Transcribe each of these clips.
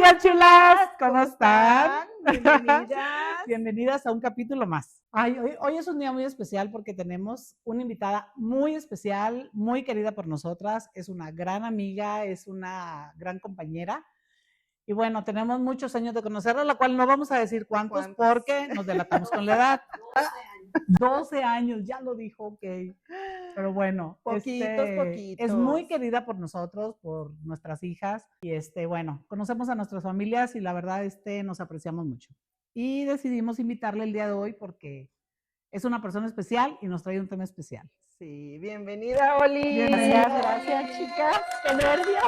Hola chulas, ¿cómo están? Bienvenidas. Bienvenidas a un capítulo más. Hoy es un día muy especial porque tenemos una invitada muy especial, muy querida por nosotras, es una gran amiga, es una gran compañera. Y bueno, tenemos muchos años de conocerla, la cual no vamos a decir cuántos porque nos delatamos con la edad. 12 años, ya lo dijo, ok. Pero bueno, poquitos. es muy querida por nosotros, por nuestras hijas. Y bueno, conocemos a nuestras familias y la verdad nos apreciamos mucho. Y decidimos invitarle el día de hoy porque es una persona especial y nos trae un tema especial. Sí, bienvenida, Oli. Gracias, chicas. Qué nervios.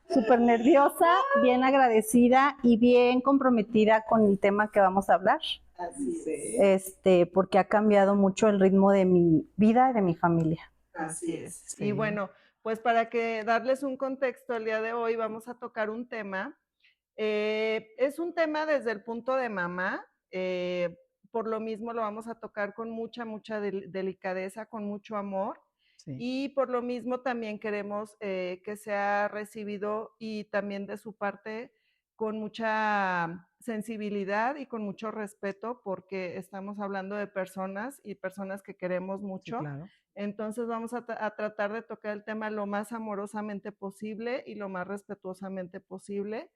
Súper nerviosa, bien agradecida y bien comprometida con el tema que vamos a hablar. Así es. Porque ha cambiado mucho el ritmo de mi vida y de mi familia. Así es. Sí. Y bueno, pues para darles un contexto, el día de hoy vamos a tocar un tema. Es un tema desde el punto de mamá. Por lo mismo lo vamos a tocar con mucha delicadeza, con mucho amor. Sí. Y por lo mismo también queremos que sea recibido y también de su parte con mucha sensibilidad y con mucho respeto porque estamos hablando de personas y personas que queremos mucho. Sí, claro. Entonces vamos a tratar de tocar el tema lo más amorosamente posible y lo más respetuosamente posible.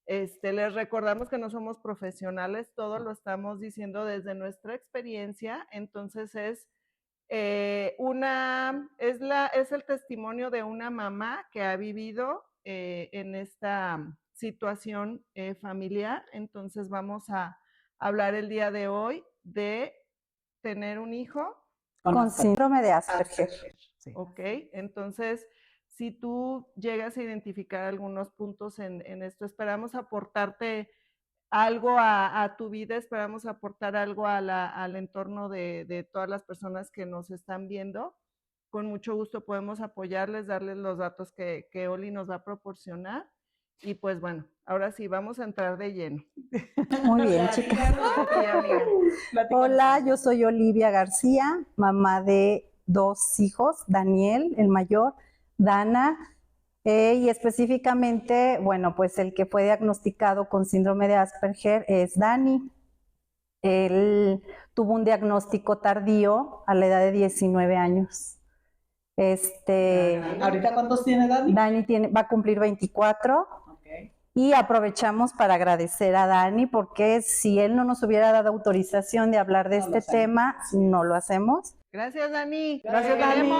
Les recordamos que no somos profesionales, todo lo estamos diciendo desde nuestra experiencia, entonces es el testimonio de una mamá que ha vivido en esta situación familiar. Entonces vamos a hablar el día de hoy de tener un hijo con síndrome de Asperger. Sí. Ok, entonces si tú llegas a identificar algunos puntos en esto, esperamos aportarte algo a tu vida, esperamos aportar algo al entorno de todas las personas que nos están viendo. Con mucho gusto podemos apoyarles, darles los datos que Oli nos va a proporcionar. Y pues bueno, ahora sí, vamos a entrar de lleno. Muy bien, chicas. Hola, yo soy Olivia García, mamá de 2 hijos, Daniel, el mayor, Dana, y específicamente, bueno, pues el que fue diagnosticado con síndrome de Asperger es Dani. Él tuvo un diagnóstico tardío a la edad de 19 años. ¿Ahorita cuántos tiene Dani? Dani va a cumplir 24. Okay. Y aprovechamos para agradecer a Dani porque si él no nos hubiera dado autorización de hablar de este tema, no lo hacemos. Gracias, Dani. Gracias, Dani.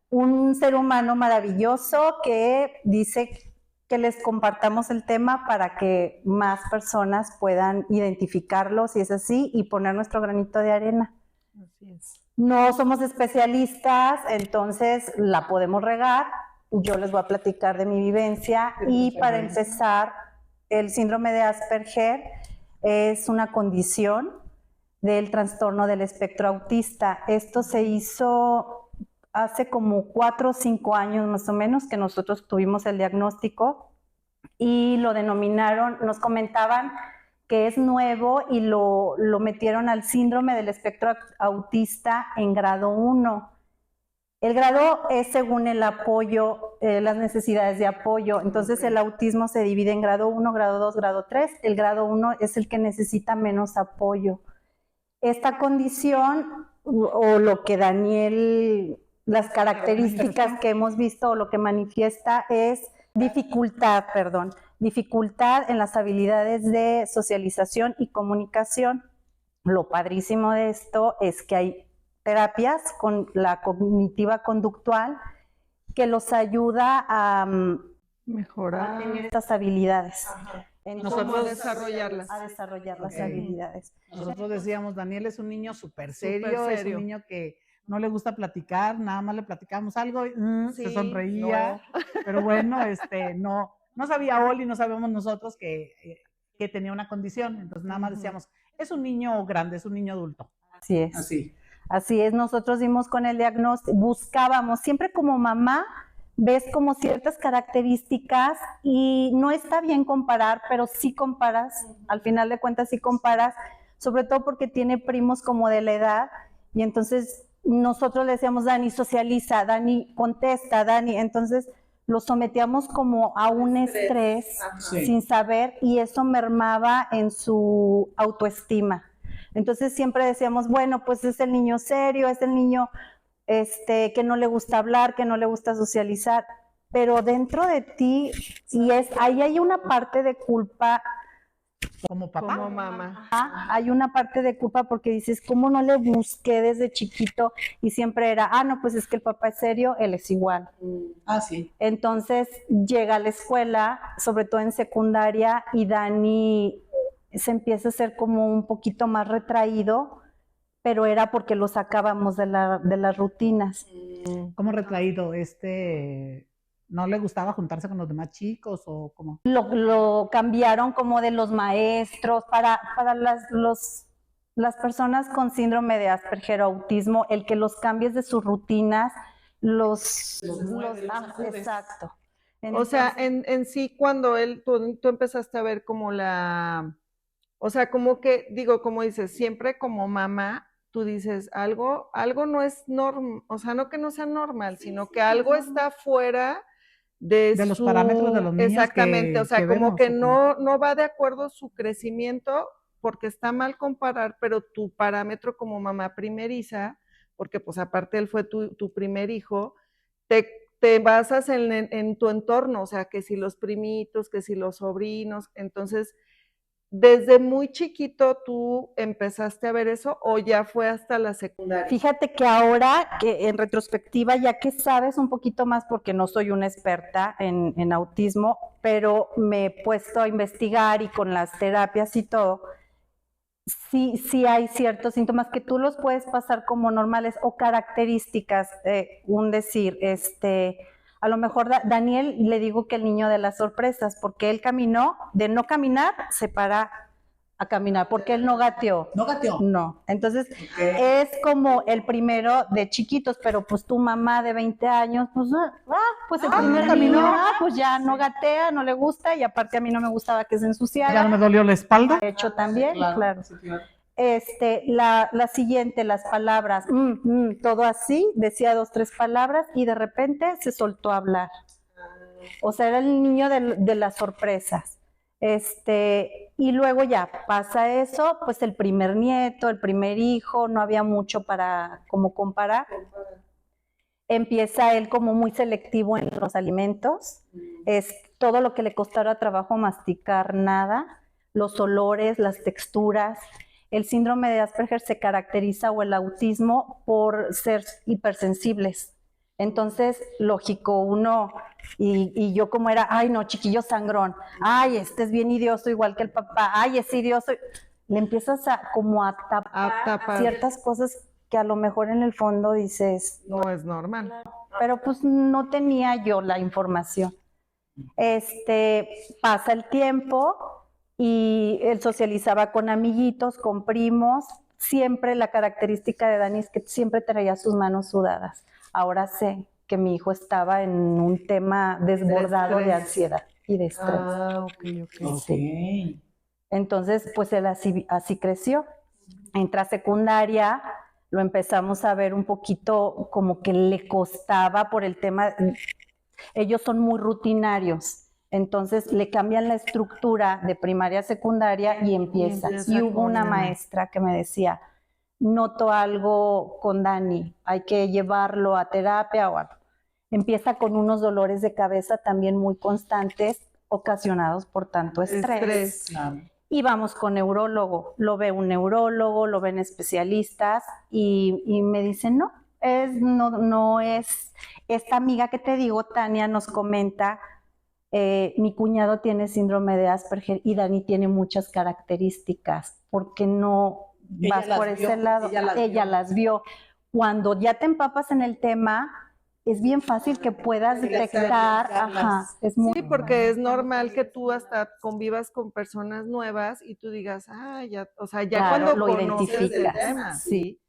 Un ser humano maravilloso que dice que les compartamos el tema para que más personas puedan identificarlo, si es así, y poner nuestro granito de arena. Así es. No somos especialistas, entonces la podemos regar. Yo les voy a platicar de mi vivencia y para empezar, el síndrome de Asperger es una condición del trastorno del espectro autista. Esto se hizo hace como 4 o 5 años más o menos que nosotros tuvimos el diagnóstico y lo denominaron, nos comentaban que es nuevo y lo metieron al síndrome del espectro autista en grado 1. El grado es según el apoyo, las necesidades de apoyo. Entonces el autismo se divide en grado 1, grado 2, grado 3. El grado 1 es el que necesita menos apoyo. Esta condición o lo que Daniel, las características que hemos visto o lo que manifiesta es dificultad en las habilidades de socialización y comunicación. Lo padrísimo de esto es que hay terapias con la cognitiva conductual que los ayuda a mejorar, a tener estas habilidades. Entonces, nosotros a desarrollar las habilidades. Nosotros decíamos, Daniel es un niño súper serio, es un niño que no le gusta platicar, nada más le platicamos algo, sí, se sonreía, no. Pero bueno, no sabía Oli, no sabíamos nosotros que tenía una condición, entonces nada más decíamos, es un niño grande, es un niño adulto. Así es. Así es, nosotros dimos con el diagnóstico, buscábamos, siempre como mamá, ves como ciertas características y no está bien comparar, pero sí comparas, al final de cuentas sí comparas, sobre todo porque tiene primos como de la edad y entonces nosotros le decíamos, Dani socializa, Dani contesta, Dani, entonces lo sometíamos como a un estrés sin saber, y eso mermaba en su autoestima. Entonces siempre decíamos, bueno, pues es el niño serio, es el niño que no le gusta hablar, que no le gusta socializar, pero dentro de ti, ahí hay una parte de culpa. Como papá. Como mamá. Hay una parte de culpa porque dices, ¿cómo no le busqué desde chiquito? Y siempre era, no, pues es que el papá es serio, él es igual. Sí. Entonces llega a la escuela, sobre todo en secundaria, y Dani se empieza a hacer como un poquito más retraído, pero era porque lo sacábamos de las rutinas. ¿Cómo retraído? ¿No le gustaba juntarse con los demás chicos o cómo? Lo cambiaron como de los maestros para las personas con síndrome de Asperger o autismo, el que los cambies de sus rutinas, exacto. Entonces, o sea, en sí, cuando tú empezaste a ver como o sea, como que, digo, como dices, siempre como mamá, tú dices, algo no es normal, o sea, no que no sea normal, sino que algo está fuera de los parámetros de los niños. Exactamente, o sea, como que no va de acuerdo su crecimiento, porque está mal comparar, pero tu parámetro como mamá primeriza, porque pues aparte él fue tu primer hijo, te basas en tu entorno, o sea, que si los primitos, que si los sobrinos, entonces, ¿desde muy chiquito tú empezaste a ver eso o ya fue hasta la secundaria? Fíjate que ahora, que en retrospectiva, ya que sabes un poquito más, porque no soy una experta en autismo, pero me he puesto a investigar y con las terapias y todo, sí hay ciertos síntomas que tú los puedes pasar como normales o características, a lo mejor Daniel, le digo que el niño de las sorpresas, porque él caminó, de no caminar, se para a caminar, porque él no gateó. ¿No gateó? No. Entonces, es como el primero de chiquitos, pero pues tu mamá de 20 años, pues el primer niño, pues ya no gatea, no le gusta, y aparte a mí no me gustaba que se ensuciara. Ya no me dolió la espalda. De hecho, también, claro. Sí, claro. La siguiente, las palabras, todo así, decía 2, 3 palabras y de repente se soltó a hablar. O sea, era el niño de las sorpresas. Y luego ya pasa eso, pues el primer nieto, el primer hijo, no había mucho para como comparar. Empieza él como muy selectivo en los alimentos, es todo lo que le costara trabajo masticar, nada, los olores, las texturas. El síndrome de Asperger se caracteriza, o el autismo, por ser hipersensibles. Entonces, lógico, uno, y yo como era, ay no, chiquillo sangrón, ay, es bien idioso igual que el papá, ay, es idioso, le empiezas a tapar ciertas cosas que a lo mejor en el fondo dices, no es normal. Pero pues no tenía yo la información. Pasa el tiempo y él socializaba con amiguitos, con primos. Siempre la característica de Dani es que siempre traía sus manos sudadas. Ahora sé que mi hijo estaba en un tema desbordado de ansiedad y de estrés. Ok. Sí. Entonces, pues él así creció. Entra a secundaria, lo empezamos a ver un poquito como que le costaba por el tema, ellos son muy rutinarios, entonces le cambian la estructura de primaria a secundaria y empieza. Y hubo una maestra que me decía, noto algo con Dani, hay que llevarlo a terapia o algo. Empieza con unos dolores de cabeza también muy constantes, ocasionados por tanto estrés. Claro. Y vamos con neurólogo, lo ve un neurólogo, lo ven especialistas y me dicen, no es, esta amiga que te digo, Tania, nos comenta, mi cuñado tiene síndrome de Asperger y Dani tiene muchas características, ¿por qué no vas por ese lado? Ella las vio. Cuando ya te empapas en el tema, es bien fácil que puedas detectar, es muy sí, porque es normal que tú hasta convivas con personas nuevas y tú digas, ya, o sea, ya claro, cuando lo conoces identificas, el tema, sí.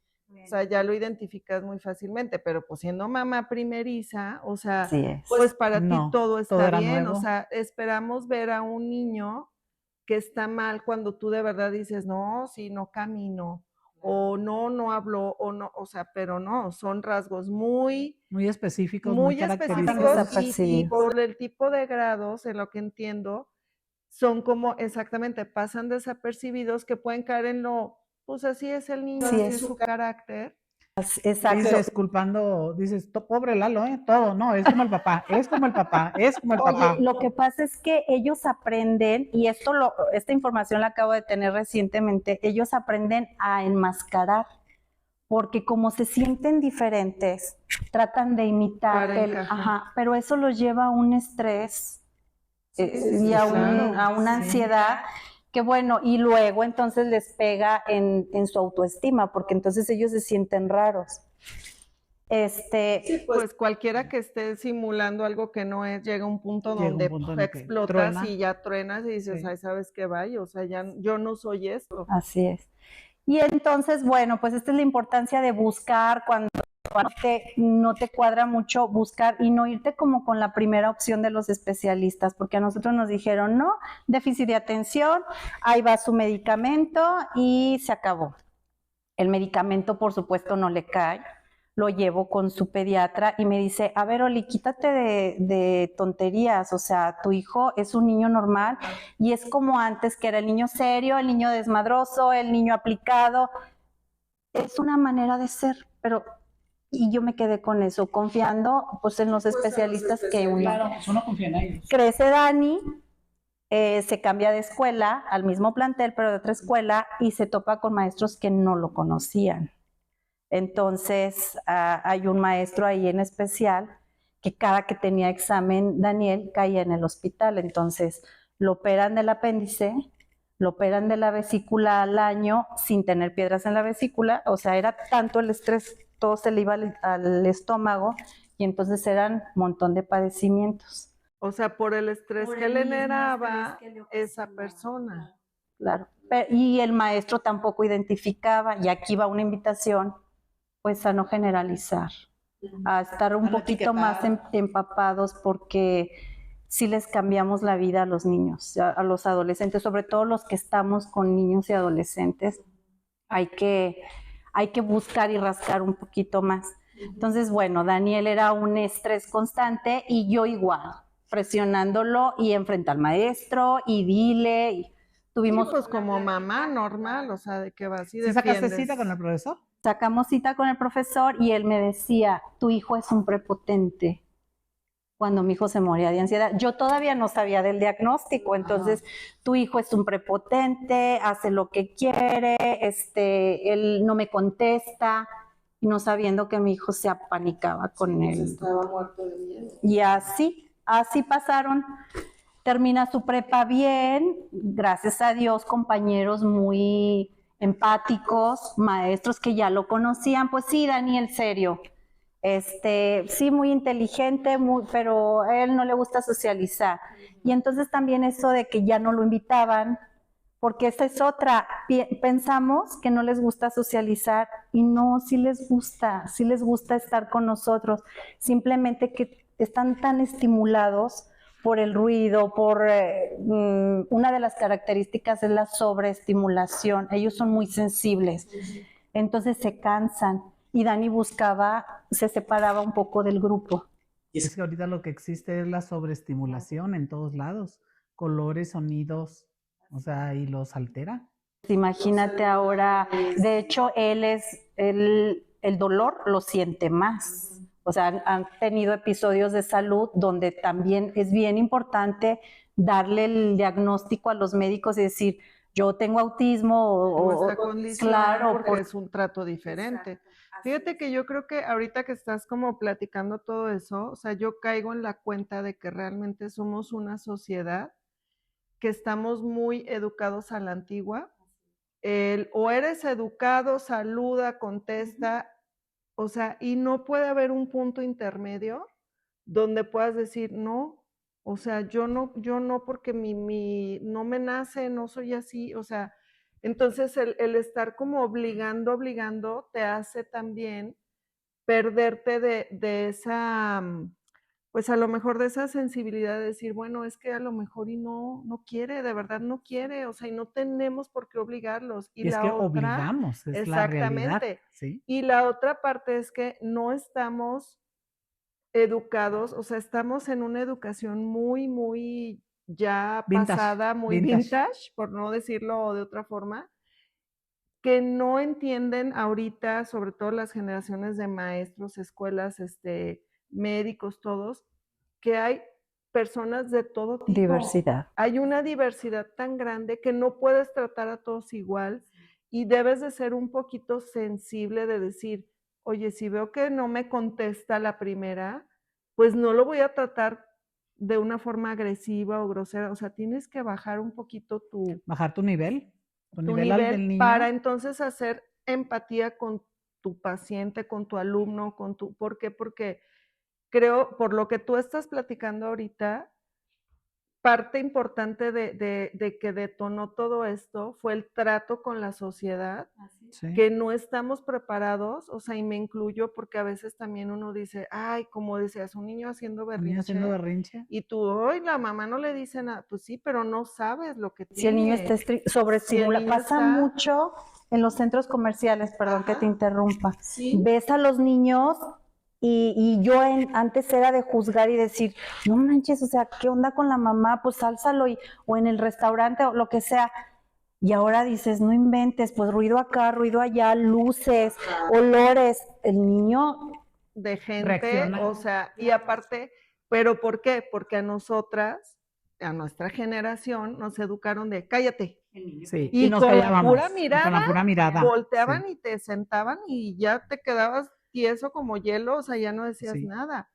O sea, ya lo identificas muy fácilmente, pero pues siendo mamá primeriza, o sea, Sí pues para ti todo está era bien, nuevo. O sea, esperamos ver a un niño que está mal cuando tú de verdad dices, no, sí, no camino, o no habló, o no, o sea, pero no, son rasgos muy específicos, muy característicos y por el tipo de grados, en lo que entiendo, son como exactamente, pasan desapercibidos que pueden caer en lo, pues así es el niño, así es su carácter. Exacto. Dices, culpando, dices, pobre Lalo, todo, no, es como el papá, es como el papá, es como el papá. Oye, lo que pasa es que ellos aprenden, y esta información la acabo de tener recientemente, ellos aprenden a enmascarar, porque como se sienten diferentes, tratan de imitar, pero eso los lleva a un estrés y a una ansiedad. Que bueno, y luego entonces les pega en su autoestima, porque entonces ellos se sienten raros. Sí, pues cualquiera que esté simulando algo que no es, llega a un punto donde explotas y ya truenas y dices, ay, ¿sabes qué? Vaya, o sea, ya yo no soy esto. Así es. Y entonces, bueno, pues esta es la importancia de buscar cuando no te cuadra mucho, buscar y no irte como con la primera opción de los especialistas, porque a nosotros nos dijeron, no, déficit de atención, ahí va su medicamento y se acabó. El medicamento, por supuesto, no le cae. Lo llevo con su pediatra y me dice, a ver, Oli, quítate de tonterías, o sea, tu hijo es un niño normal y es como antes, que era el niño serio, el niño desmadroso, el niño aplicado. Es una manera de ser, pero... Y yo me quedé con eso, confiando pues en los especialistas que uno... Claro, uno confía en ellos. Crece Dani, se cambia de escuela, al mismo plantel, pero de otra escuela, y se topa con maestros que no lo conocían. Entonces, hay un maestro ahí en especial que cada que tenía examen, Daniel caía en el hospital. Entonces, lo operan del apéndice, lo operan de la vesícula al año sin tener piedras en la vesícula. O sea, era tanto el estrés, todo se le iba al estómago y entonces eran un montón de padecimientos. O sea, por el estrés que le generaba esa persona. Claro. Y el maestro tampoco identificaba, y aquí va una invitación, pues a no generalizar, a estar un poquito más empapados, porque sí les cambiamos la vida a los niños, a los adolescentes, sobre todo los que estamos con niños y adolescentes. Hay que buscar y rascar un poquito más. Entonces, bueno, Daniel era un estrés constante y yo igual, presionándolo y enfrente al maestro y dile. Y tuvimos pues como mamá normal, o sea, de que vas y defiendes. ¿Sacaste cita con el profesor? Sacamos cita con el profesor y él me decía, tu hijo es un prepotente. Cuando mi hijo se moría de ansiedad, yo todavía no sabía del diagnóstico, entonces tu hijo es un prepotente, hace lo que quiere, él no me contesta, y no sabiendo que mi hijo se apanicaba con él. Estaba muerto de miedo. Y así pasaron. Termina su prepa bien, gracias a Dios, compañeros muy empáticos, maestros que ya lo conocían, pues sí, Daniel, serio. Sí, muy inteligente, pero a él no le gusta socializar. Y entonces también eso de que ya no lo invitaban, porque esa es otra. Pensamos que no les gusta socializar y no, sí les gusta estar con nosotros. Simplemente que están tan estimulados por el ruido, por una de las características es la sobreestimulación. Ellos son muy sensibles, entonces se cansan. Y Dani se separaba un poco del grupo. Y es que ahorita lo que existe es la sobreestimulación en todos lados, colores, sonidos, o sea, y los altera. Imagínate ahora, de hecho, el dolor lo siente más. O sea, han tenido episodios de salud donde también es bien importante darle el diagnóstico a los médicos y decir, yo tengo autismo o esta condición, claro, porque es un trato diferente. Fíjate que yo creo que ahorita que estás como platicando todo eso, o sea, yo caigo en la cuenta de que realmente somos una sociedad que estamos muy educados a la antigua. O eres educado, saluda, contesta, o sea, y no puede haber un punto intermedio donde puedas decir, no, o sea, yo no porque no me nace, no soy así, o sea, entonces el estar como obligando, te hace también perderte de esa pues a lo mejor de esa sensibilidad de decir, bueno, es que a lo mejor y no quiere, de verdad no quiere, o sea, y no tenemos por qué obligarlos. Y es la que otra, obligamos, es la realidad, exactamente. ¿sí? Y la otra parte es que no estamos educados, o sea, estamos en una educación muy ya Vintage, pasada, muy vintage, por no decirlo de otra forma, que no entienden ahorita, sobre todo las generaciones de maestros, escuelas, médicos, todos, que hay personas de todo tipo. Diversidad. Hay una diversidad tan grande que no puedes tratar a todos igual y debes de ser un poquito sensible de decir, oye, si veo que no me contesta la primera, pues no lo voy a tratar de una forma agresiva o grosera, o sea, tienes que bajar un poquito bajar tu nivel al del niño. Para entonces hacer empatía con tu paciente, con tu alumno, ¿por qué? Porque creo, por lo que tú estás platicando ahorita, parte importante de que detonó todo esto fue el trato con la sociedad, sí. que no estamos preparados, o sea, y me incluyo porque a veces también uno dice, ay, como decías, un niño haciendo berrinche. Y tú, hoy la mamá no le dice nada, pues sí, pero no sabes lo que tiene. Si el niño está sobreestimulado, pasa mucho en los centros comerciales, perdón que te interrumpa. ¿Sí? Ves a los niños y yo antes era de juzgar y decir, no manches, o sea, ¿qué onda con la mamá? Pues álzalo o en el restaurante o lo que sea. Y ahora dices, no inventes, pues ruido acá, ruido allá, luces, olores. El niño de gente, reacciona. O sea, y aparte, ¿pero por qué? Porque a nosotras, a nuestra generación, nos educaron de cállate. Sí, y nos con callábamos. Con la pura mirada, volteaban sí. y te sentaban y ya te quedabas tieso como hielo, o sea, ya no decías nada.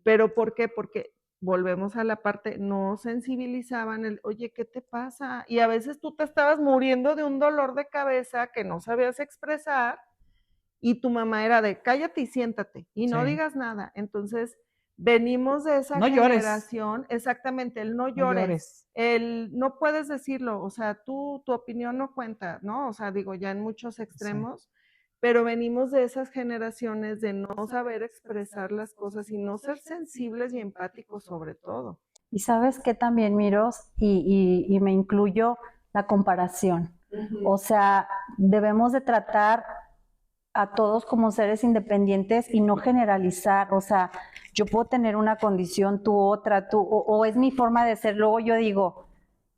¿Pero por qué? Porque volvemos a la parte, no sensibilizaban oye, ¿qué te pasa? Y a veces tú te estabas muriendo de un dolor de cabeza que no sabías expresar y tu mamá era de cállate y siéntate y no digas nada. Entonces, venimos de esa generación, exactamente, el no llores, el no puedes decirlo, o sea, tu opinión no cuenta, ¿no? O sea, digo, ya en muchos extremos, pero venimos de esas generaciones de no saber expresar las cosas y no ser sensibles y empáticos sobre todo. Y sabes que también, Miros, y me incluyo la comparación. O sea, debemos de tratar a todos como seres independientes y no generalizar, o sea, yo puedo tener una condición, tú otra, o es mi forma de ser, luego yo digo,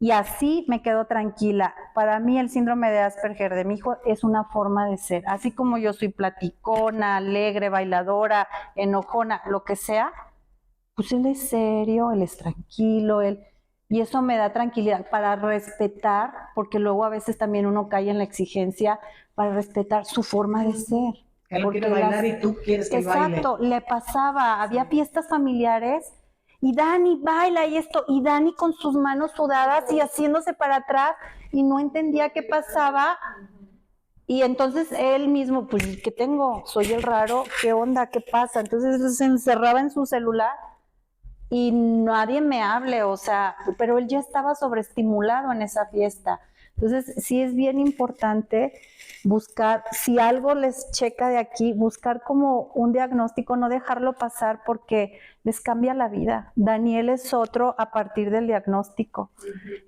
y así me quedo tranquila. Para mí el síndrome de Asperger de mi hijo es una forma de ser, así como yo soy platicona, alegre, bailadora, enojona, lo que sea, pues él es serio, él es tranquilo, y eso me da tranquilidad para respetar, porque luego a veces también uno cae en la exigencia para respetar su forma de ser. Él quiere bailar y tú quieres que baile. Exacto, le pasaba, había fiestas familiares y Dani baila y esto, y Dani con sus manos sudadas y haciéndose para atrás y no entendía qué pasaba. Y entonces él mismo, pues, ¿qué tengo? Soy el raro, ¿qué onda? ¿Qué pasa? Entonces se encerraba en su celular y nadie me hable, o sea, pero él ya estaba sobreestimulado en esa fiesta. Entonces, sí es bien importante buscar, si algo les checa de aquí, buscar como un diagnóstico, no dejarlo pasar porque les cambia la vida. Daniel es otro a partir del diagnóstico.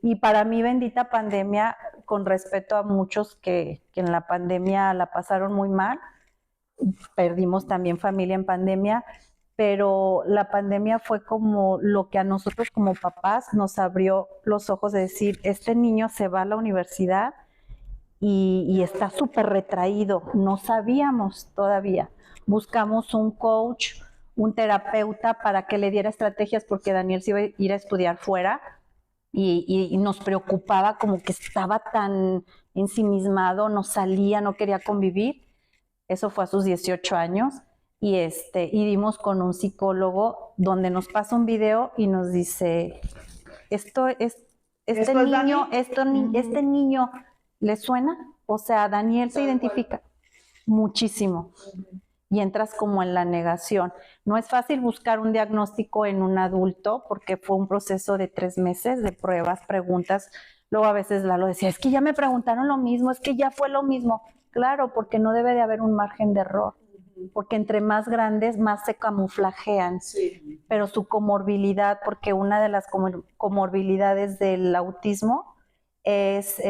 Y para mí, bendita pandemia, con respeto a muchos que en la pandemia la pasaron muy mal, perdimos también familia en pandemia, pero la pandemia fue como lo que a nosotros como papás nos abrió los ojos de decir, este niño se va a la universidad y está súper retraído, no sabíamos todavía. Buscamos un coach, un terapeuta para que le diera estrategias porque Daniel se iba a ir a estudiar fuera y nos preocupaba como que estaba tan ensimismado, no salía, no quería convivir. Eso fue a sus 18 años. Y dimos con un psicólogo donde nos pasa un video y nos dice, este niño ¿le suena? O sea, Daniel se identifica muchísimo y entras como en la negación. No es fácil buscar un diagnóstico en un adulto porque fue un proceso de 3 meses de pruebas, preguntas. Luego a veces Lalo decía, es que ya me preguntaron lo mismo, es que ya fue lo mismo. Claro, porque no debe de haber un margen de error. porque entre más grandes, más se camuflajean. Sí. Pero su comorbilidad, porque una de las comorbilidades del autismo es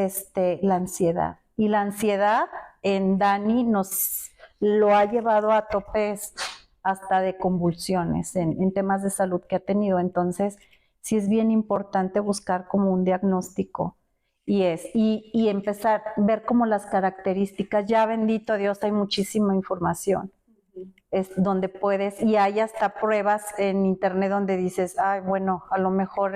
la ansiedad. Y la ansiedad en Dani nos lo ha llevado a topes hasta de convulsiones en temas de salud que ha tenido. Entonces, sí es bien importante buscar como un diagnóstico y empezar a ver como las características. Ya bendito Dios, hay muchísima información. Es donde puedes, y hay hasta pruebas en internet donde dices, ay, bueno, a lo mejor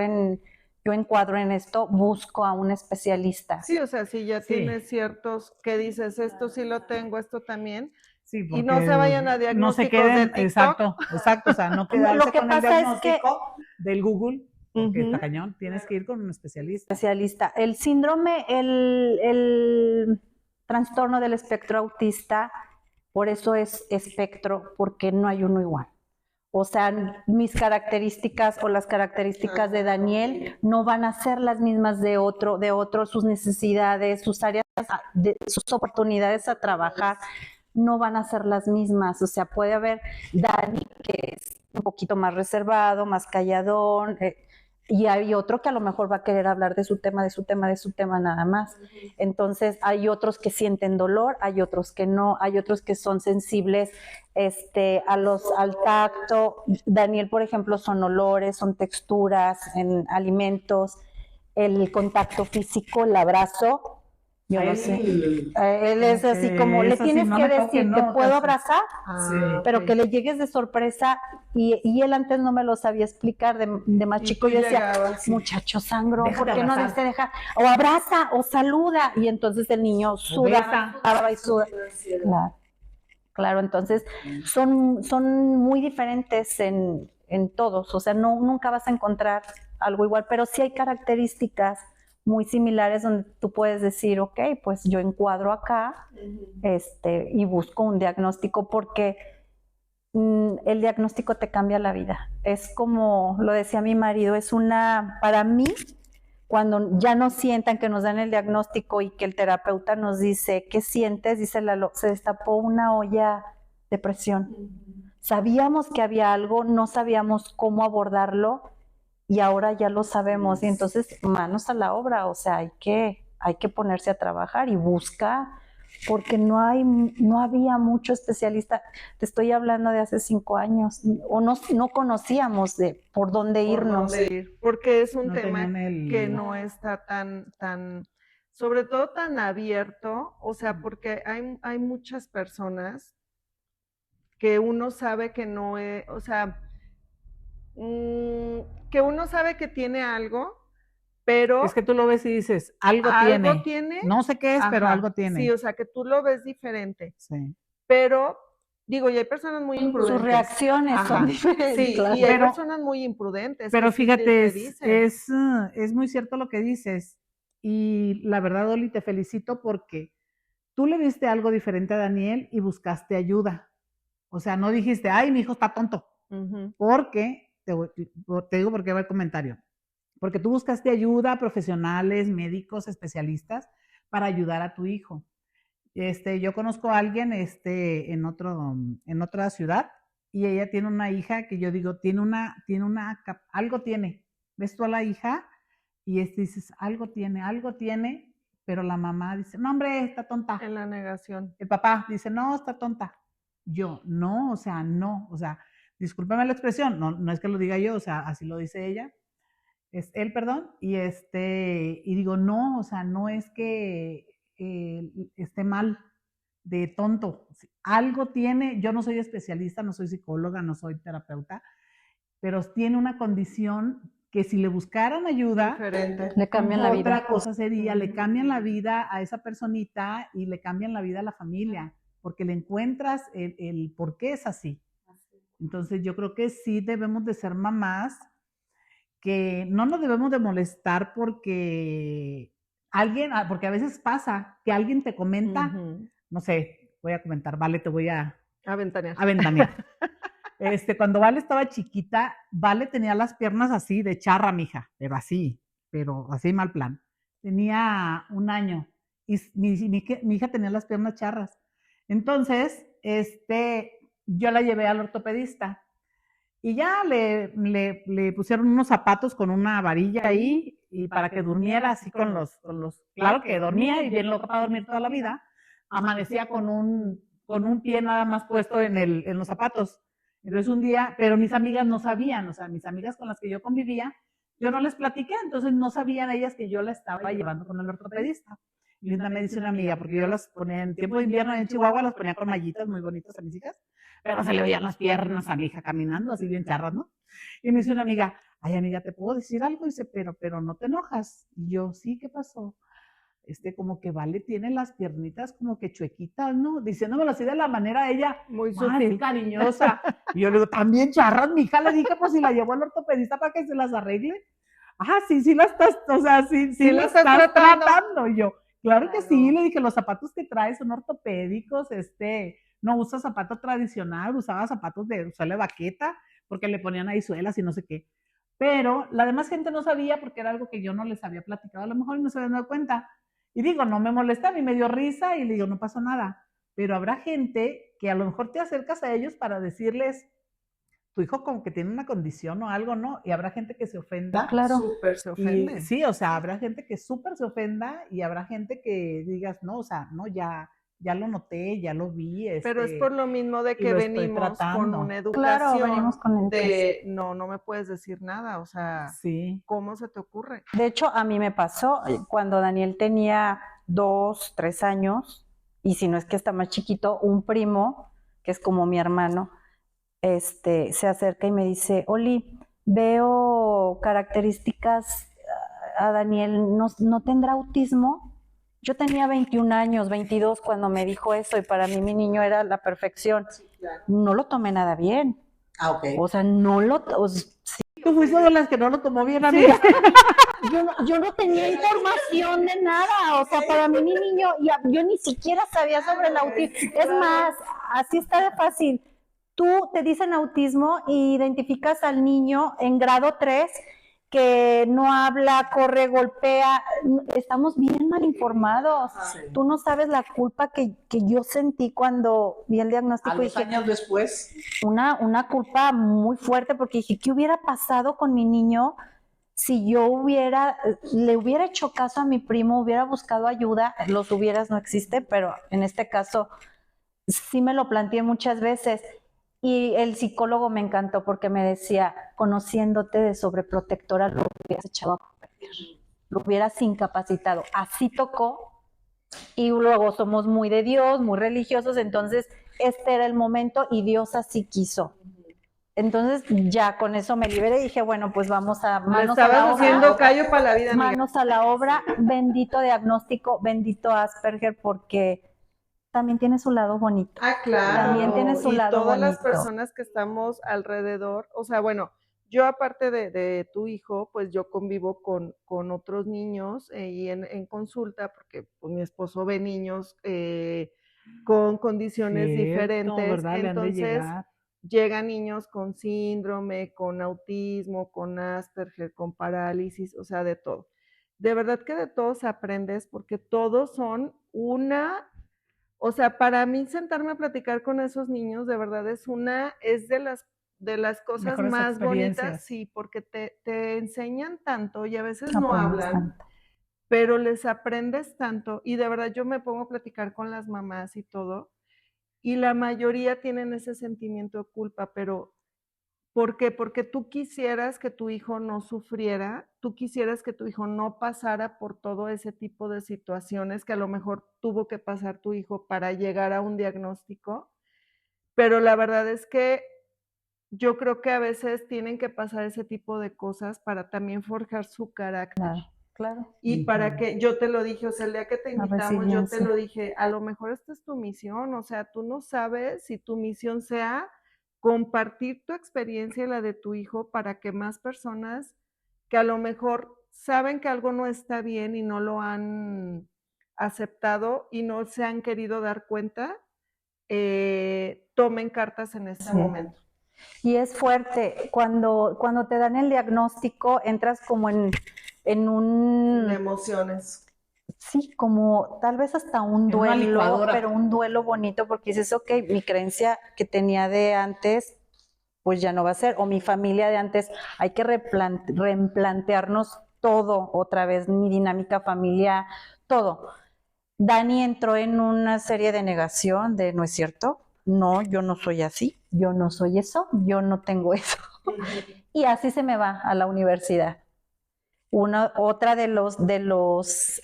yo encuadro en esto, busco a un especialista. Sí, o sea, si ya tienes ciertos que dices, esto sí lo tengo, esto también. Sí, y no se vayan a diagnósticos no se queden, de TikTok. Exacto, o sea, no quedarse Lo que con el pasa es diagnóstico del Google, porque está cañón, tienes que ir con un especialista. El síndrome, el trastorno del espectro autista, por eso es espectro, porque no hay uno igual. O sea, mis características o las características de Daniel no van a ser las mismas de otro, sus necesidades, sus áreas, sus oportunidades a trabajar no van a ser las mismas. O sea, puede haber Dani que es un poquito más reservado, más calladón, y hay otro que a lo mejor va a querer hablar de su tema nada más. Entonces hay otros que sienten dolor, hay otros que no, hay otros que son sensibles al tacto. Daniel, por ejemplo, son olores, son texturas en alimentos, el contacto físico, el abrazo. Yo no sé. Él es así como, le tienes que decir, ¿te puedo abrazar? Pero que le llegues de sorpresa, y él antes no me lo sabía explicar, de más chico yo decía, muchacho sangrón, ¿por qué no se deja? O abraza, o saluda, y entonces el niño suda, y suda. Claro, entonces son muy diferentes en todos, o sea, nunca vas a encontrar algo igual, pero sí hay características muy similares donde tú puedes decir, ok, pues yo encuadro acá y busco un diagnóstico, porque el diagnóstico te cambia la vida. Es como lo decía mi marido, para mí, cuando ya nos sientan que nos dan el diagnóstico y que el terapeuta nos dice, ¿qué sientes? Dice Lalo, se destapó una olla de presión. Sabíamos que había algo, no sabíamos cómo abordarlo, y ahora ya lo sabemos, y entonces manos a la obra, o sea, hay que ponerse a trabajar y buscar, porque no había mucho especialista. Te estoy hablando de hace 5 años, o no conocíamos por dónde irnos. Porque es un tema que no está tan, sobre todo tan abierto, o sea, porque hay muchas personas que uno sabe que no es, o sea, que uno sabe que tiene algo, pero... Es que tú lo ves y dices, algo tiene. No sé qué es, pero algo tiene. Sí, o sea, que tú lo ves diferente. Sí. Pero, digo, y hay personas muy imprudentes. Sus reacciones son diferentes. Sí, claro. Y hay personas muy imprudentes. Pero fíjate, es muy cierto lo que dices. Y la verdad, Oli, te felicito porque tú le viste algo diferente a Daniel y buscaste ayuda. O sea, no dijiste, ay, mi hijo está tonto. Porque... Te digo porque va el comentario. Porque tú buscaste ayuda, profesionales, médicos, especialistas, para ayudar a tu hijo. Yo conozco a alguien en otra ciudad, y ella tiene una hija que yo digo, algo tiene. ¿Ves tú a la hija? Y dices, algo tiene, pero la mamá dice, no, hombre, está tonta. En la negación. El papá dice, no, está tonta. Yo, no, discúlpame la expresión, no es que lo diga yo, o sea, así lo dice ella, es él, perdón, y digo, no, o sea, no es que esté mal, de tonto, algo tiene. Yo no soy especialista, no soy psicóloga, no soy terapeuta, pero tiene una condición que si le buscaran ayuda, le cambian la vida. Otra cosa sería, le cambian la vida a esa personita y le cambian la vida a la familia, porque le encuentras el por qué es así. Entonces yo creo que sí debemos de ser mamás, que no nos debemos de molestar porque a veces pasa que alguien te comenta, no sé, voy a comentar, Vale, te voy a aventanear. Cuando Vale estaba chiquita, Vale tenía las piernas así de charra, mija, pero así mal plan. Tenía 1 año y mi hija tenía las piernas charras. Entonces, yo la llevé al ortopedista y ya le pusieron unos zapatos con una varilla ahí y para que durmiera así con los, claro que dormía y bien loca para dormir toda la vida, amanecía con un pie nada más puesto en los zapatos. Entonces un día, pero mis amigas no sabían, o sea, mis amigas con las que yo convivía, yo no les platiqué, entonces no sabían ellas que yo la estaba llevando con el ortopedista. Y una me dice una amiga, porque yo las ponía en tiempo de invierno en Chihuahua, las ponía con mallitas muy bonitas a mis hijas, pero se le veían las piernas a mi hija caminando así bien charras, ¿no? Y me dice una amiga, ay amiga, ¿te puedo decir algo? Y dice, pero no te enojas. Y yo, sí, ¿qué pasó? Como que Vale tiene las piernitas como que chuequitas, ¿no? Diciéndomelo así de la manera ella, muy sutil, cariñosa. Y yo le digo, también charras, mi hija, le dije, pues si la llevo al ortopedista para que se las arregle. Ah, sí la estás, o sea, sí la estás tratando. Y yo, claro que sí, le dije, los zapatos que traes son ortopédicos, no usa zapato tradicional, usaba zapatos de suela de baqueta, porque le ponían ahí suelas y no sé qué. Pero la demás gente no sabía porque era algo que yo no les había platicado, a lo mejor no se habían dado cuenta. Y digo, no me molesta, a mí me dio risa y le digo, no pasó nada. Pero habrá gente que a lo mejor te acercas a ellos para decirles, tu hijo como que tiene una condición o algo, ¿no? Y habrá gente que se ofenda. Claro. Súper se ofende. Y, sí, o sea, habrá gente que súper se ofenda y habrá gente que digas, no, o sea, no, ya lo noté, ya lo vi. Pero es por lo mismo de que venimos con una educación claro, venimos con de no me puedes decir nada, o sea, sí. ¿Cómo se te ocurre? De hecho, a mí me pasó cuando Daniel tenía 2, 3 años, y si no es que está más chiquito, un primo, que es como mi hermano, se acerca y me dice, Oli, veo características a Daniel, ¿no tendrá autismo? Yo tenía 21 años, 22 cuando me dijo eso y para mí mi niño era la perfección. Sí, claro. No lo tomé nada bien. Ah, ok. O sea, no lo... sí. Tú fuiste de las que no lo tomó bien, amiga. Sí. Yo no tenía información de nada. O sea, para mí mi niño, yo ni siquiera sabía sobre el autismo. Es más, así está de fácil. Tú te dicen autismo y identificas al niño en grado 3 que no habla, corre, golpea. Estamos bien mal informados. Sí. Tú no sabes la culpa que yo sentí cuando vi el diagnóstico. ¿A los años después? Una culpa muy fuerte porque dije, ¿qué hubiera pasado con mi niño si yo le hubiera hecho caso a mi primo, hubiera buscado ayuda? Los hubieras no existe, pero en este caso sí me lo planteé muchas veces. Y el psicólogo me encantó porque me decía, conociéndote de sobreprotectora, lo hubieras echado a perder, lo hubieras incapacitado. Así tocó. Y luego somos muy de Dios, muy religiosos, entonces este era el momento y Dios así quiso. Entonces ya con eso me liberé y dije, bueno, pues vamos a manos a la obra. Haciendo callo para la vida, amiga. Manos a la obra, bendito diagnóstico, bendito Asperger, porque también tiene su lado bonito. Ah, claro. También tiene su lado bonito. Y todas las personas que estamos alrededor, o sea, bueno, yo aparte de tu hijo, pues yo convivo con otros niños y en consulta, porque pues, mi esposo ve niños con condiciones diferentes. ¿Verdad? Entonces llegan niños con síndrome, con autismo, con Asperger, con parálisis, o sea, de todo. De verdad que de todos aprendes porque todos son o sea, para mí sentarme a platicar con esos niños de verdad es de las cosas mejores más bonitas, sí, porque te enseñan tanto y a veces no hablan, pero les aprendes tanto y de verdad yo me pongo a platicar con las mamás y todo y la mayoría tienen ese sentimiento de culpa, pero ¿por qué? Porque tú quisieras que tu hijo no sufriera, tú quisieras que tu hijo no pasara por todo ese tipo de situaciones que a lo mejor tuvo que pasar tu hijo para llegar a un diagnóstico, pero la verdad es que yo creo que a veces tienen que pasar ese tipo de cosas para también forjar su carácter. Claro. Y para que, yo te lo dije, o sea, el día que te invitamos, yo te lo dije, a lo mejor esta es tu misión, o sea, tú no sabes si tu misión sea compartir tu experiencia y la de tu hijo para que más personas que a lo mejor saben que algo no está bien y no lo han aceptado y no se han querido dar cuenta, tomen cartas en ese momento. Y es fuerte, cuando te dan el diagnóstico entras como en un... De emociones. sí, como tal vez hasta un En una duelo, licuadora. pero un duelo bonito porque dices, ok, mi creencia que tenía de antes, pues ya no va a ser, o mi familia de antes, hay que replantearnos todo otra vez, mi dinámica familiar, todo. Dani entró en una serie de negación de no es cierto, no, yo no soy así, yo no soy eso, yo no tengo eso. Y así se me va a la universidad. Otra de los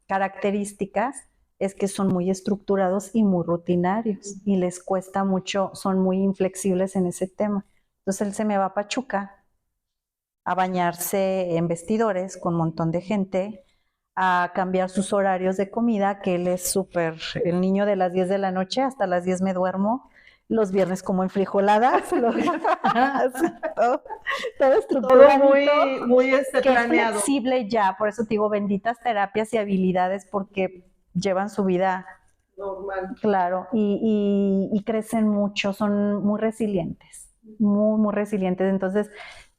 características es que son muy estructurados y muy rutinarios y les cuesta mucho, son muy inflexibles en ese tema. Entonces él se me va a Pachuca a bañarse en vestidores con un montón de gente, a cambiar sus horarios de comida, que él es súper, el niño de las 10 de la noche, hasta las 10 me duermo, los viernes como en frijoladas, todo estructurado. Todo muy que planeado. Es flexible ya, por eso te digo, benditas terapias y habilidades porque llevan su vida normal. Claro, y crecen mucho, son muy resilientes, muy resilientes. Entonces,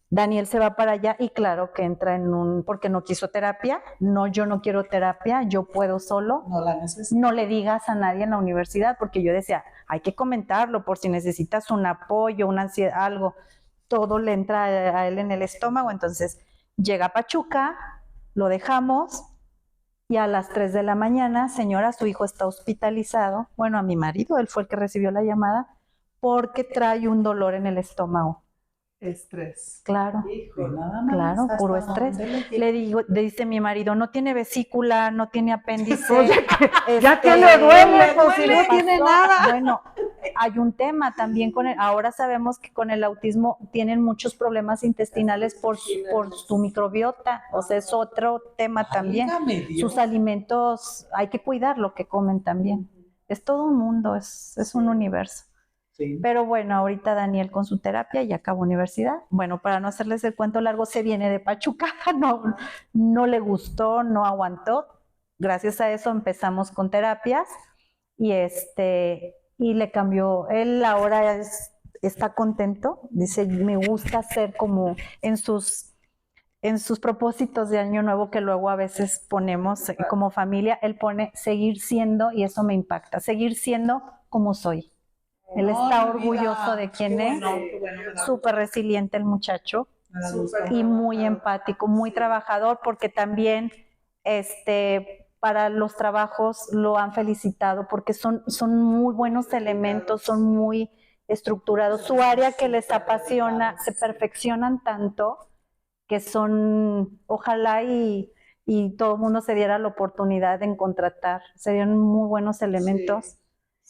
Daniel se va para allá y claro que entra porque no quiso terapia, no, yo no quiero terapia, yo puedo solo. No la necesito. No le digas a nadie en la universidad, porque yo decía, hay que comentarlo por si necesitas un apoyo, una ansiedad, algo. Todo le entra a él en el estómago, entonces llega a Pachuca, lo dejamos y a las 3 de la mañana, señora, su hijo está hospitalizado. Bueno, a mi marido, él fue el que recibió la llamada, porque trae un dolor en el estómago. Estrés. Claro, Hijo, nada más, claro, puro estrés. Le dice mi marido, no tiene vesícula, no tiene apéndice. Oye, ya que le duele, pues si no tiene nada. Bueno, hay un tema también ahora sabemos que con el autismo tienen muchos problemas intestinales por su microbiota, o sea, es otro tema también. Sus alimentos, hay que cuidar lo que comen también. Es todo un mundo, es un universo. Sí. Pero bueno, ahorita Daniel con su terapia ya acabó universidad. Bueno, para no hacerles el cuento largo, se viene de Pachuca, no le gustó, no aguantó. Gracias a eso empezamos con terapias y le cambió. Él ahora está contento, dice, me gusta ser como en sus propósitos de año nuevo que luego a veces ponemos como familia, él pone seguir siendo y eso me impacta, seguir siendo como soy. Él está orgulloso de quién es, súper resiliente el muchacho y muy empático, muy trabajador, porque también para los trabajos lo han felicitado porque son muy buenos elementos, son muy estructurados. Su área que les apasiona, se perfeccionan tanto que ojalá y todo el mundo se diera la oportunidad de contratar, serían muy buenos elementos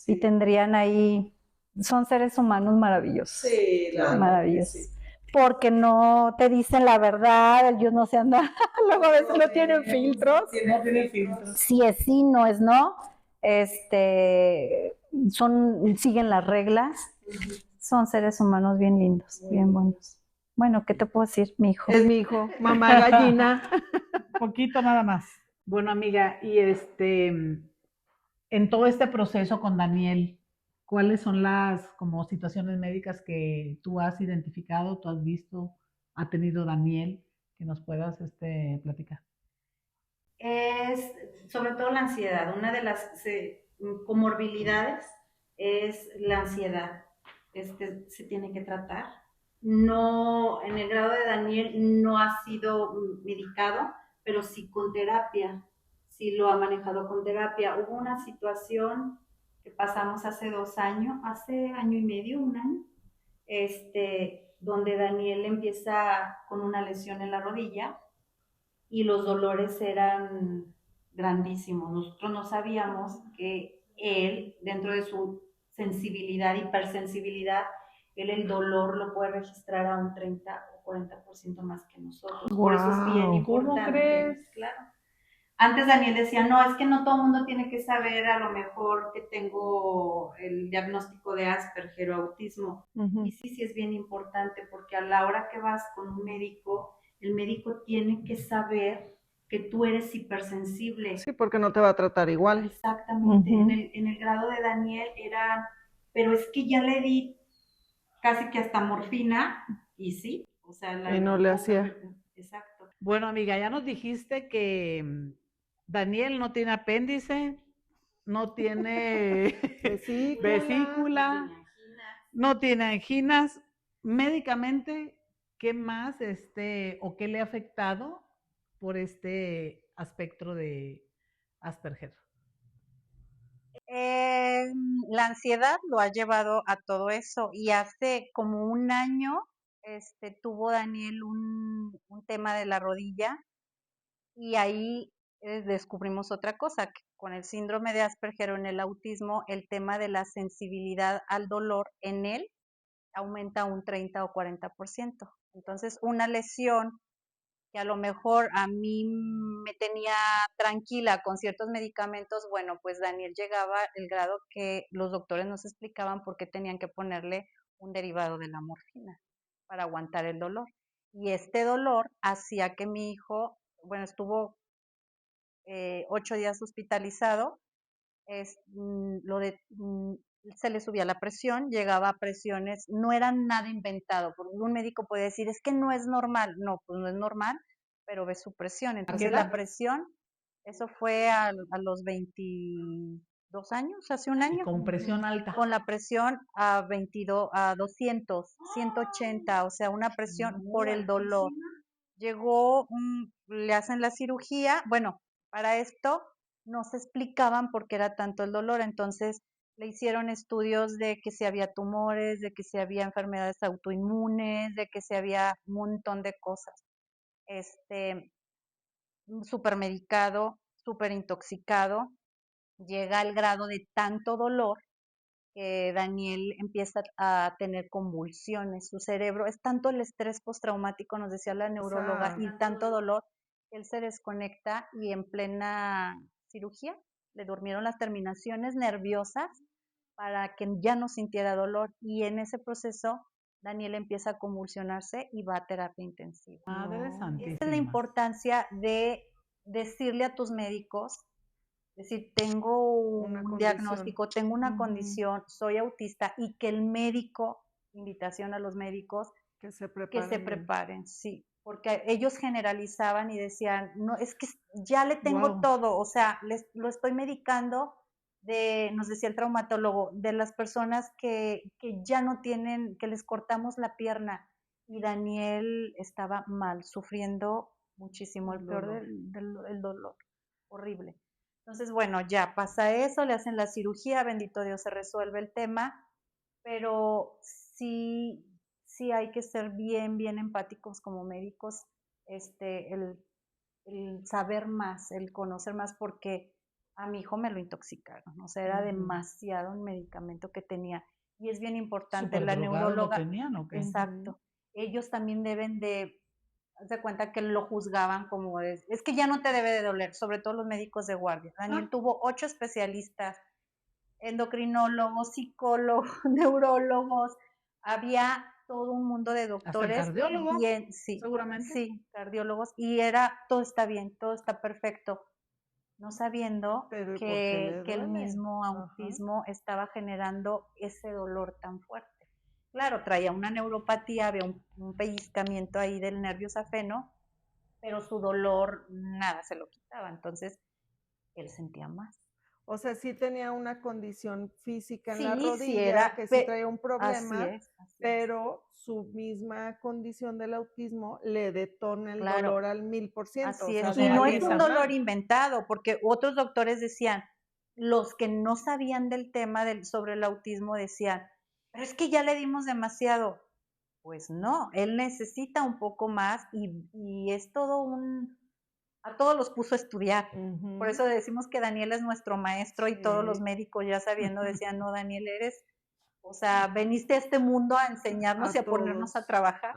y tendrían ahí. Son seres humanos maravillosos. Sí, maravillosos. Sí. Porque no te dicen la verdad, ellos no se andan, luego a veces no tienen filtros. Sí, no tienen filtros. Si es sí, no es no. Siguen las reglas. Son seres humanos bien lindos, bien buenos. Bueno, ¿qué te puedo decir? Mi hijo. Es mi hijo, mamá gallina. Poquito nada más. Bueno, amiga, y en todo este proceso con Daniel, ¿cuáles son las como situaciones médicas que tú has identificado, tú has visto, ha tenido Daniel, que nos puedas platicar? Es sobre todo la ansiedad. Una de las comorbilidades es la ansiedad. Se tiene que tratar. No, en el grado de Daniel no ha sido medicado, pero sí con terapia. Sí lo ha manejado con terapia. Hubo una situación que pasamos hace 2 años, hace año y medio, 1 año, donde Daniel empieza con una lesión en la rodilla y los dolores eran grandísimos. Nosotros no sabíamos que él, dentro de su sensibilidad, hipersensibilidad, él el dolor lo puede registrar a un 30 o 40% más que nosotros. Wow. Por eso es bien importante. ¿Cómo crees? Claro. Antes Daniel decía, no, es que no todo el mundo tiene que saber a lo mejor que tengo el diagnóstico de Asperger o autismo. Y sí es bien importante porque a la hora que vas con un médico, el médico tiene que saber que tú eres hipersensible. Sí, porque no te va a tratar igual. Exactamente. En el grado de Daniel era, pero es que ya le di casi que hasta morfina y sí, o sea, y no le hacía. Exacto. Bueno, amiga, ya nos dijiste que Daniel no tiene apéndice, no tiene vesícula, no tiene anginas. Médicamente, ¿qué más o qué le ha afectado por este aspecto de Asperger? La ansiedad lo ha llevado a todo eso y hace como un año tuvo Daniel un tema de la rodilla y ahí descubrimos otra cosa, que con el síndrome de Asperger o en el autismo, el tema de la sensibilidad al dolor en él aumenta un 30 o 40%. Entonces, una lesión que a lo mejor a mí me tenía tranquila con ciertos medicamentos, bueno, pues Daniel llegaba al grado que los doctores nos explicaban por qué tenían que ponerle un derivado de la morfina para aguantar el dolor. Y este dolor hacía que mi hijo, bueno, estuvo 8 días hospitalizado, se le subía la presión, llegaba a presiones, no era nada inventado, porque un médico puede decir, es que no es normal, no, pues no es normal, pero ve su presión, entonces la presión, eso fue a los 22 años, hace un año. Y con presión alta. Con la presión a 22, a 200, 180, o sea, una presión por el dolor. Llegó, le hacen la cirugía, bueno, para esto no se explicaban por qué era tanto el dolor, entonces le hicieron estudios de que si había tumores, de que si había enfermedades autoinmunes, de que si había un montón de cosas. Súper medicado, súper intoxicado, llega al grado de tanto dolor que Daniel empieza a tener convulsiones. Su cerebro, es tanto el estrés postraumático, nos decía la neuróloga, y tanto dolor, que él se desconecta y en plena cirugía le durmieron las terminaciones nerviosas para que ya no sintiera dolor. Y en ese proceso, Daniel empieza a convulsionarse y va a terapia intensiva. Madre santísima. Esa es la importancia de decirle a tus médicos, decir, tengo un diagnóstico, tengo una condición, soy autista, y que el médico, invitación a los médicos, que se preparen, sí, porque ellos generalizaban y decían, no, es que ya le tengo todo, o sea, lo estoy medicando nos decía el traumatólogo, de las personas que ya no tienen, que les cortamos la pierna, y Daniel estaba mal, sufriendo muchísimo, el peor del dolor, horrible. Entonces, bueno, ya pasa eso, le hacen la cirugía, bendito Dios, se resuelve el tema, pero sí hay que ser bien empáticos como médicos, el saber más, el conocer más, porque a mi hijo me lo intoxicaron, o sea, era demasiado un medicamento que tenía, y es bien importante, la neuróloga, tenían, ¿o qué? Exacto, ellos también deben de se cuenta que lo juzgaban como es que ya no te debe de doler, sobre todo los médicos de guardia. Daniel tuvo 8 especialistas, endocrinólogos, psicólogos, neurólogos, había todo un mundo de doctores. ¿Hasta el cardiólogo? Bien, sí, seguramente. Sí, cardiólogos, y todo está bien, todo está perfecto, no sabiendo que el mismo autismo estaba generando ese dolor tan fuerte. Claro, traía una neuropatía, había un pellizcamiento ahí del nervio safeno, pero su dolor nada se lo quitaba, entonces él sentía más. O sea, sí tenía una condición física en la rodilla, que sí traía un problema, así es. Pero su misma condición del autismo le detona el dolor al 1000%. Así es, y no es un dolor inventado, porque otros doctores decían, los que no sabían del tema sobre el autismo decían, pero es que ya le dimos demasiado. Pues no, él necesita un poco más y es todo a todos los puso a estudiar. Por eso decimos que Daniel es nuestro maestro, y todos los médicos ya sabiendo decían, no, Daniel, o sea, veniste a este mundo a enseñarnos y a ponernos a trabajar,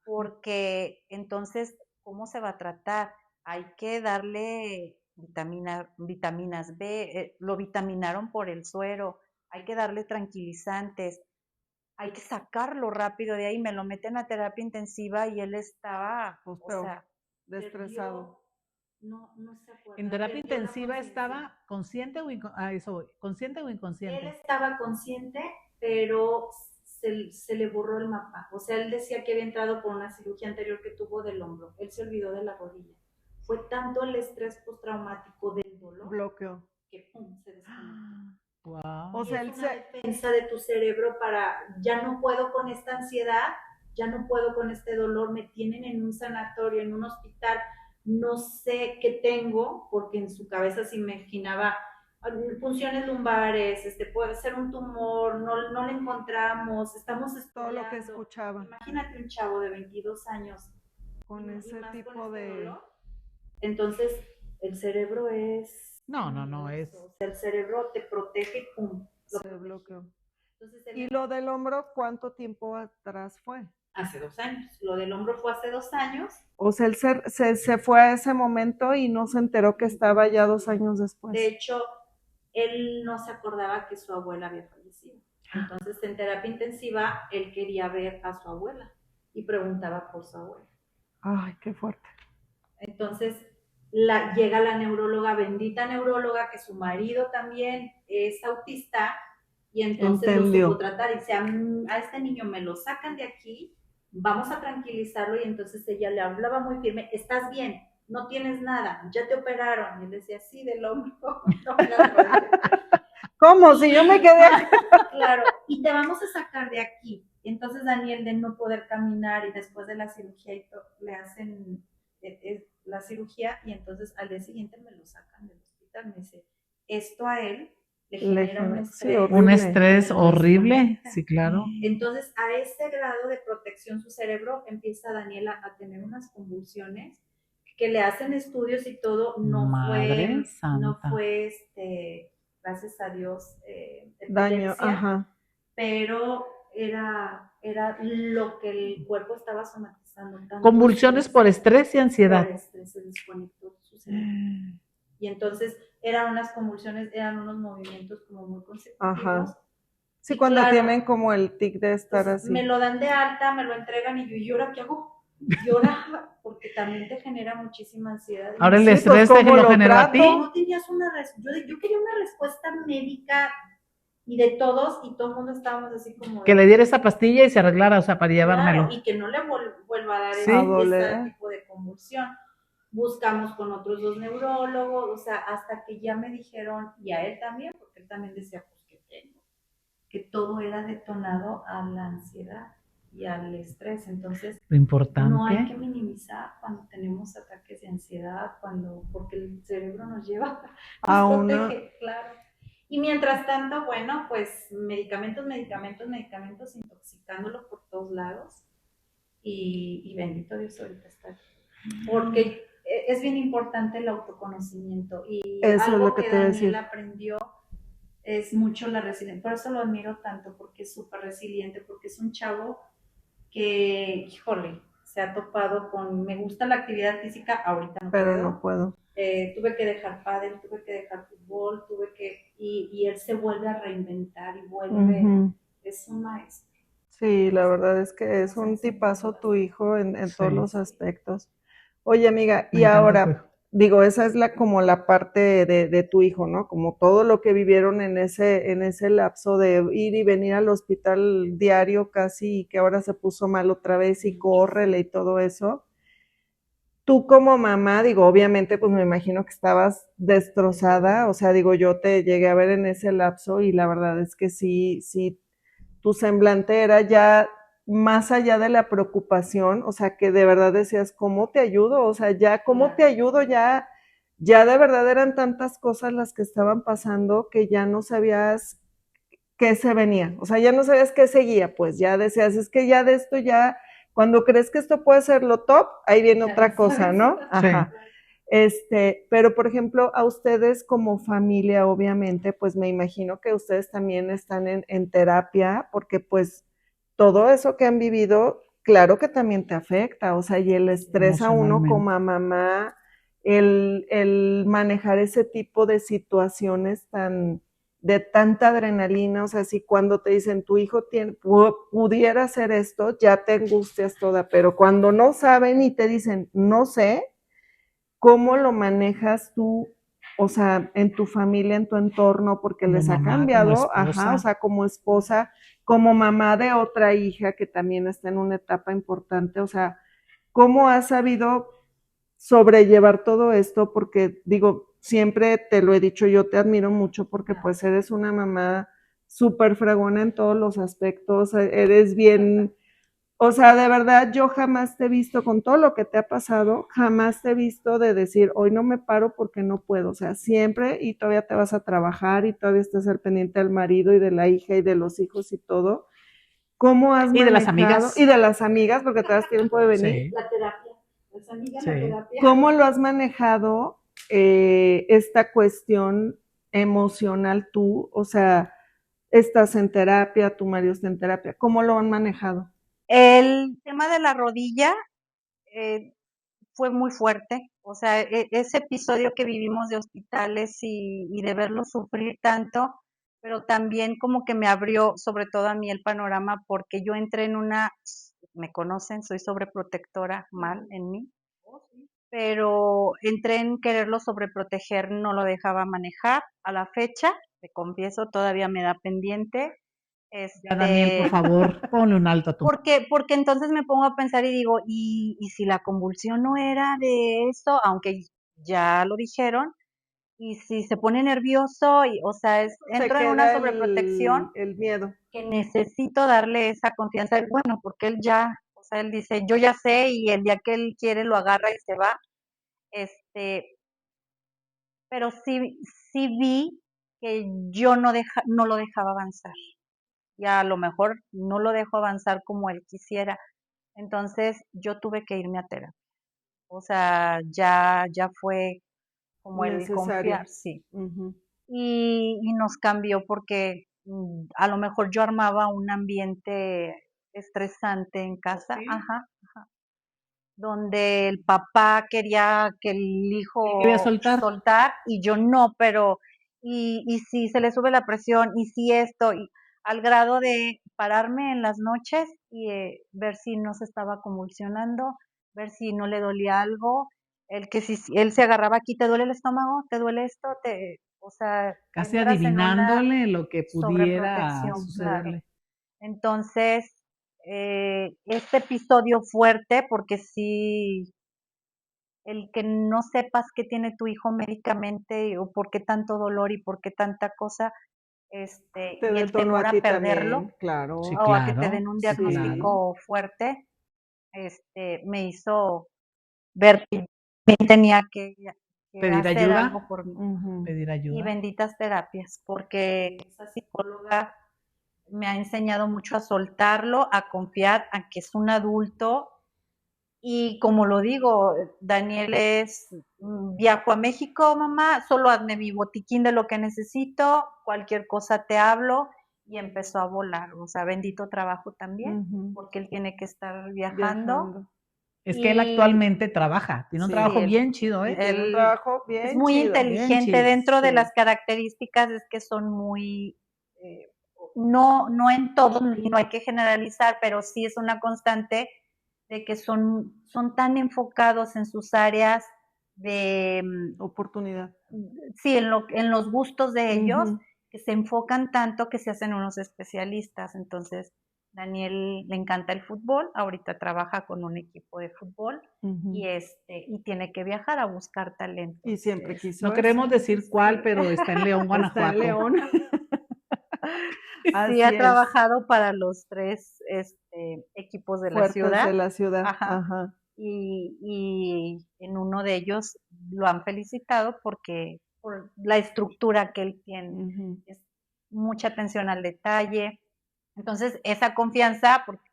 porque entonces, ¿cómo se va a tratar? Hay que darle vitaminas B, lo vitaminaron por el suero, hay que darle tranquilizantes, hay que sacarlo rápido de ahí, me lo meten a terapia intensiva y él estaba, o sea, estresado. No se acuerda. ¿En terapia intensiva estaba consciente o consciente o inconsciente? Él estaba consciente, pero se le borró el mapa. O sea, él decía que había entrado por una cirugía anterior que tuvo del hombro. Él se olvidó de la rodilla. fue tanto el estrés postraumático del dolor Bloqueo. que pum, se desconectó. Wow. O sea, es una defensa de tu cerebro para, ya no puedo con esta ansiedad, ya no puedo con este dolor, me tienen en un sanatorio, en un hospital, no sé qué tengo, porque en su cabeza se imaginaba funciones lumbares, puede ser un tumor, no lo encontramos, estamos estudiando. todo lo que escuchaba. Imagínate un chavo de 22 años con ese tipo con de dolor. Entonces, el cerebro es... No, es... O sea, el cerebro te protege, pum, se bloqueó. Entonces, ¿Y lo del hombro cuánto tiempo atrás fue? Hace 2 años. Lo del hombro fue hace 2 años. O sea, él se fue a ese momento y no se enteró que estaba ya 2 años después. De hecho, él no se acordaba que su abuela había fallecido. Entonces, en terapia intensiva, él quería ver a su abuela y preguntaba por su abuela. Ay, qué fuerte. Entonces, llega la neuróloga, bendita neuróloga, que su marido también es autista, y entonces entendió. lo supo tratar y dice, a este niño me lo sacan de aquí, vamos a tranquilizarlo, y entonces ella le hablaba muy firme, estás bien, no tienes nada, ya te operaron, y él decía, sí, del hombro. No, ¿Cómo? Si yo me quedé aquí. Claro, y te vamos a sacar de aquí. Entonces Daniel, de no poder caminar, y después de la cirugía le hacen la cirugía, y entonces al día siguiente me lo sacan del hospital. Me dice, esto a él le genera un estrés. Sí, un estrés horrible, sí, claro. Entonces, a ese grado de protección, su cerebro empieza, Daniela, a tener unas convulsiones que le hacen estudios y todo. No fue gracias a Dios, daño, ajá. Pero era lo que el cuerpo estaba somatizando. Convulsiones por estrés y ansiedad. Por estrés, se desconectó su cerebro. Y entonces eran unas convulsiones, eran unos movimientos como muy consecutivos. Ajá. Sí, cuando tienen como el tic de estar así. Me lo dan de alta, me lo entregan, y yo, ¿ahora qué hago? Llora, porque también te genera muchísima ansiedad. Ahora el estrés te lo generó a ti. No tenías yo quería una respuesta médica y de todos, y todo el mundo estábamos así como... Que le diera esa pastilla y se arreglara, o sea, para llevármelo. Claro, y que no le vuelva a dar Sí. ese tipo de convulsión. Buscamos con otros 2 neurólogos, o sea, hasta que ya me dijeron, y a él también, porque él también decía, pues, ¿qué tengo? Que todo era detonado a la ansiedad y al estrés. Entonces, lo importante, no hay que minimizar cuando tenemos ataques de ansiedad, porque el cerebro nos lleva, nos protege, claro. Y mientras tanto, bueno, pues medicamentos, intoxicándolo por todos lados, y bendito Dios ahorita está aquí. Porque es bien importante el autoconocimiento, y eso algo es lo que Daniel aprendió es mucho la resiliencia. Por eso lo admiro tanto, porque es súper resiliente, porque es un chavo que, híjole, se ha topado con, me gusta la actividad física, ahorita no pero puedo. No puedo. Tuve que dejar pádel, tuve que dejar fútbol, y él se vuelve a reinventar y vuelve, es un maestro. Sí, la verdad es que es un tipazo tu hijo en todos los aspectos. Oye, amiga, y ahora, digo, esa es como la parte de tu hijo, ¿no? Como todo lo que vivieron en ese lapso de ir y venir al hospital diario casi, y que ahora se puso mal otra vez y córrele y todo eso. Tú como mamá, digo, obviamente, pues me imagino que estabas destrozada, o sea, digo, yo te llegué a ver en ese lapso y la verdad es que sí, tu semblante era ya más allá de la preocupación, o sea, que de verdad decías, ¿cómo te ayudo? O sea, ya, ¿cómo te ayudo? Ya de verdad eran tantas cosas las que estaban pasando que ya no sabías qué se venía, o sea, ya no sabías qué seguía, pues ya decías, es que ya de esto ya, cuando crees que esto puede ser lo top, ahí viene otra cosa, ¿no? Ajá. Pero por ejemplo, a ustedes como familia, obviamente, pues me imagino que ustedes también están en terapia, porque pues todo eso que han vivido, claro que también te afecta, o sea, y el estrés a uno como mamá, el manejar ese tipo de situaciones de tanta adrenalina, o sea, si cuando te dicen tu hijo pudiera hacer esto, ya te angustias toda, pero cuando no saben y te dicen, no sé, ¿cómo lo manejas tú, o sea, en tu familia, en tu entorno? Porque les ha cambiado, o sea, como esposa, como mamá de otra hija que también está en una etapa importante, o sea, ¿cómo has sabido sobrellevar todo esto, porque digo, siempre te lo he dicho, yo te admiro mucho porque pues eres una mamá súper fregona en todos los aspectos, eres bien, o sea, de verdad yo jamás te he visto con todo lo que te ha pasado, jamás te he visto de decir, hoy no me paro porque no puedo, o sea, siempre y todavía te vas a trabajar y todavía estás al pendiente del marido y de la hija y de los hijos y todo. ¿Cómo has manejado? Y de las amigas. Y de las amigas, porque te das tiempo de venir. Sí. La terapia. Las amigas, Sí. la terapia. ¿Cómo lo has manejado esta cuestión emocional tú? O sea, estás en terapia, tu marido está en terapia. ¿Cómo lo han manejado? El tema de la rodilla fue muy fuerte. O sea, ese episodio que vivimos de hospitales y de verlo sufrir tanto, pero también como que me abrió, sobre todo a mí, el panorama, porque yo entré en me conocen, soy sobreprotectora mal en mí, pero entré en quererlo sobreproteger, no lo dejaba manejar. A la fecha, te confieso, todavía me da pendiente. Ya, Daniel, por favor, ponle un alto a tu. Porque entonces me pongo a pensar y digo, ¿y si la convulsión no era de eso? Aunque ya lo dijeron, y si se pone nervioso, o sea, entro en una sobreprotección el miedo. que necesito darle esa confianza. Bueno, porque él ya, o sea, él dice, yo ya sé, y el día que él quiere lo agarra y se va. Pero sí vi que yo no lo dejaba avanzar. Y a lo mejor no lo dejo avanzar como él quisiera. Entonces yo tuve que irme a terapia. O sea, ya fue como el Necesario. confiar, sí. Y nos cambió porque a lo mejor yo armaba un ambiente estresante en casa, ¿Sí? ajá, donde el papá quería que el hijo Quería soltar. soltar y yo no, pero y si se le sube la presión y si esto, y al grado de pararme en las noches y ver si no se estaba convulsionando, ver si no le dolía algo, el que si él se agarraba aquí, ¿te duele el estómago? ¿Te duele esto? O sea, Casi entras en una adivinándole lo que pudiera sobreprotección, claro. sucederle. Entonces, este episodio fuerte, porque sí, el que no sepas qué tiene tu hijo médicamente o por qué tanto dolor y por qué tanta cosa, Te y el detonó temor a a ti perderlo también, claro. Sí, o a que te claro. den un Sí, claro. diagnóstico fuerte, me hizo ver que tenía que Pedir hacer ayuda. algo por mí. Pedir Y ayuda. benditas terapias, porque esa psicóloga me ha enseñado mucho a soltarlo, a confiar, a que es un adulto. Y como lo digo, Daniel viajo a México, mamá, solo hazme mi botiquín de lo que necesito, cualquier cosa te hablo, y empezó a volar. O sea, bendito trabajo también, porque él tiene que estar viajando. Es que él actualmente trabaja, tiene un Sí. trabajo Sí, bien chido, ¿eh? Tiene un él trabajo es bien muy chido. Bien inteligente. chido. Dentro de Sí. las características es que son muy, no en todo, y no hay que generalizar, pero sí es una constante de que son tan enfocados en sus áreas de, Oportunidad. sí, en los gustos de ellos, Ujú. que se enfocan tanto que se hacen unos especialistas. Entonces, Daniel le encanta el fútbol, ahorita trabaja con un equipo de fútbol y y tiene que viajar a buscar talento. Y siempre quiso No eso. queremos decir cuál, Sí. pero está en León, Guanajuato. Está en León. Sí, Así ha es. trabajado para los 3 equipos de la Fuertes ciudad. de la ciudad. Ajá. Ajá. Y en uno de ellos lo han felicitado por la estructura que él tiene. Es mucha atención al detalle. Entonces, esa confianza, porque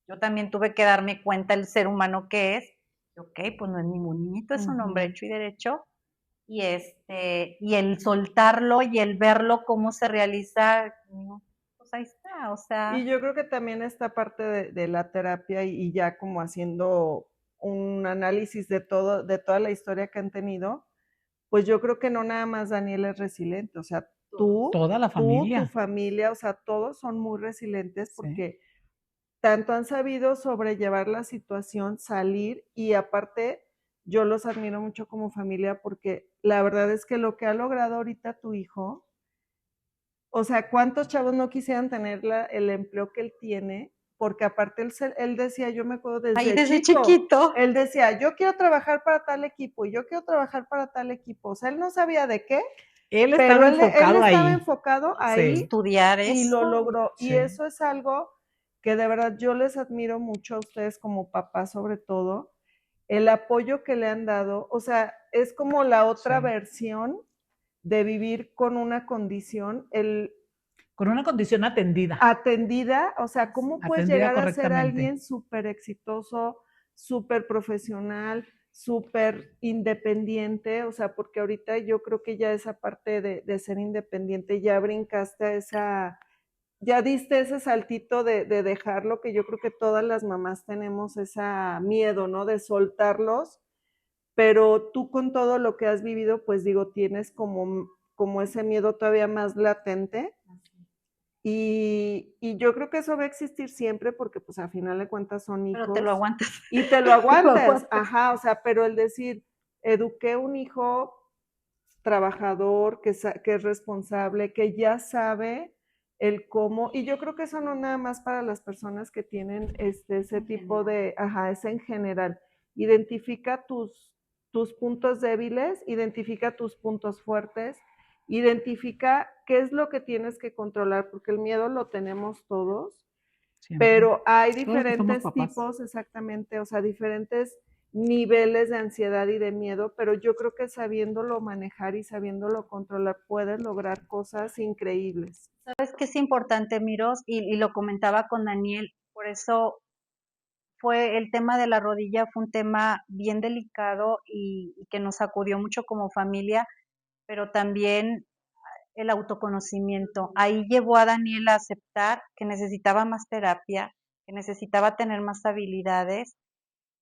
yo también tuve que darme cuenta el ser humano que es. Ok, pues no es ningún niñito, es un hombre hecho y derecho. Y y el soltarlo y el verlo cómo se realiza, pues ahí está, o sea. Y yo creo que también esta parte de la terapia y ya como haciendo un análisis de todo, de toda la historia que han tenido, pues yo creo que no nada más Daniel es resiliente, o sea, Toda la tu familia. familia, o sea, todos son muy resilientes Sí. porque tanto han sabido sobrellevar la situación, salir y aparte yo los admiro mucho como familia porque la verdad es que lo que ha logrado ahorita tu hijo, o sea, ¿cuántos chavos no quisieran tener el empleo que él tiene? porque aparte él decía, yo me acuerdo desde chiquito, él decía, yo quiero trabajar para tal equipo, y yo quiero trabajar para tal equipo. O sea, él no sabía de qué, Él pero estaba él estaba ahí. enfocado Sí. ahí estudiar y eso. lo logró. Sí. Y eso es algo que de verdad yo les admiro mucho a ustedes como papás, sobre todo, el apoyo que le han dado. O sea, es como la otra versión de vivir con una condición, con una condición atendida. O sea, ¿cómo puedes llegar a ser alguien súper exitoso, súper profesional, súper independiente? O sea, porque ahorita yo creo que ya esa parte de ser independiente, ya brincaste a esa, ya diste ese saltito de dejarlo, que yo creo que todas las mamás tenemos ese miedo, ¿no? De soltarlos, pero tú con todo lo que has vivido, pues digo, tienes como ese miedo todavía más latente. Y yo creo que eso va a existir siempre porque pues a final de cuentas son hijos. Pero te lo aguantas. Y te lo aguantas, ajá, o sea, pero el decir, eduqué un hijo trabajador, que es responsable, que ya sabe el cómo, y yo creo que eso no nada más para las personas que tienen ese tipo de, ajá, es en general. Identifica tus puntos débiles, identifica tus puntos fuertes, identifica qué es lo que tienes que controlar, porque el miedo lo tenemos todos, siempre. Pero hay diferentes tipos, exactamente, o sea, diferentes niveles de ansiedad y de miedo, pero yo creo que sabiéndolo manejar y sabiéndolo controlar puedes lograr cosas increíbles. ¿Sabes qué es importante, Miros? Y lo comentaba con Daniel, por eso fue el tema de la rodilla, fue un tema bien delicado y que nos sacudió mucho como familia, pero también el autoconocimiento. Ahí llevó a Daniel a aceptar que necesitaba más terapia, que necesitaba tener más habilidades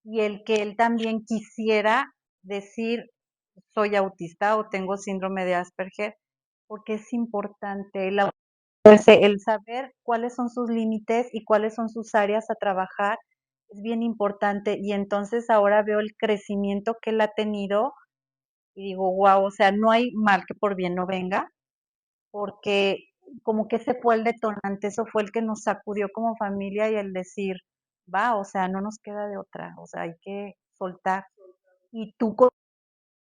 y el que él también quisiera decir soy autista o tengo síndrome de Asperger, porque es importante el saber cuáles son sus límites y cuáles son sus áreas a trabajar, es bien importante. Y entonces ahora veo el crecimiento que él ha tenido y digo, wow, o sea, no hay mal que por bien no venga, porque como que ese fue el detonante, eso fue el que nos sacudió como familia y el decir, va, o sea, no nos queda de otra, o sea, hay que soltar. Y tú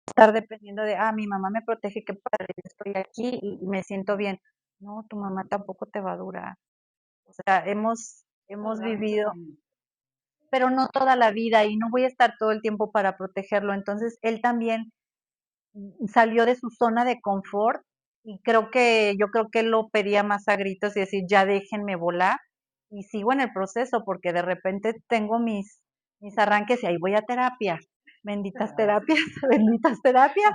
estar dependiendo de, mi mamá me protege, qué padre, estoy aquí y me siento bien. No, tu mamá tampoco te va a durar. O sea, hemos vivido, pero no toda la vida y no voy a estar todo el tiempo para protegerlo. Entonces, él también salió de su zona de confort y yo creo que él lo pedía más a gritos y decir, ya déjenme volar. Y sigo en el proceso porque de repente tengo mis arranques y ahí voy a terapia. Benditas terapias, benditas terapias,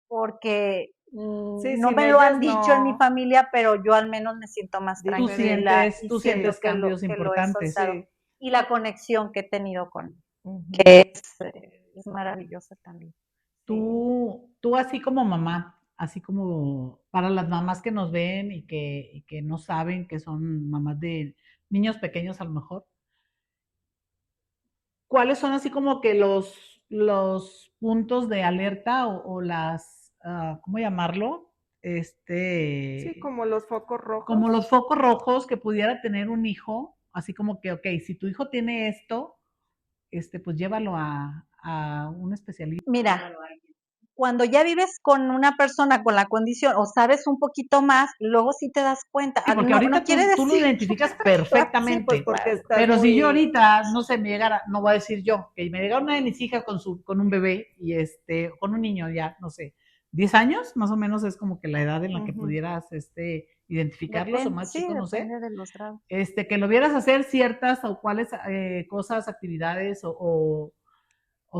porque Sí, no me lo han dicho en mi familia, pero yo al menos me siento más tranquila. Tú sientes cambios importantes. Sí. Y la conexión que he tenido con, que es maravillosa también. Tú así como mamá, así como para las mamás que nos ven y que no saben que son mamás de niños pequeños a lo mejor, ¿cuáles son así como que los puntos de alerta o las, ¿cómo llamarlo? Sí, como los focos rojos. Como los focos rojos que pudiera tener un hijo, así como que, ok, si tu hijo tiene esto, pues llévalo a un especialista. Mira, cuando ya vives con una persona con la condición o sabes un poquito más, luego sí te das cuenta. Sí, porque ahorita tú lo identificas perfectamente. Sí, pues porque pero si yo ahorita, no sé, me llegara, no voy a decir yo, que me llegara una de mis hijas con un bebé y con un niño ya, no sé, 10 años, más o menos es como que la edad en la que pudieras identificarlos o más chicos, no sé. De los grados. Que lo vieras hacer ciertas o cuáles cosas, actividades o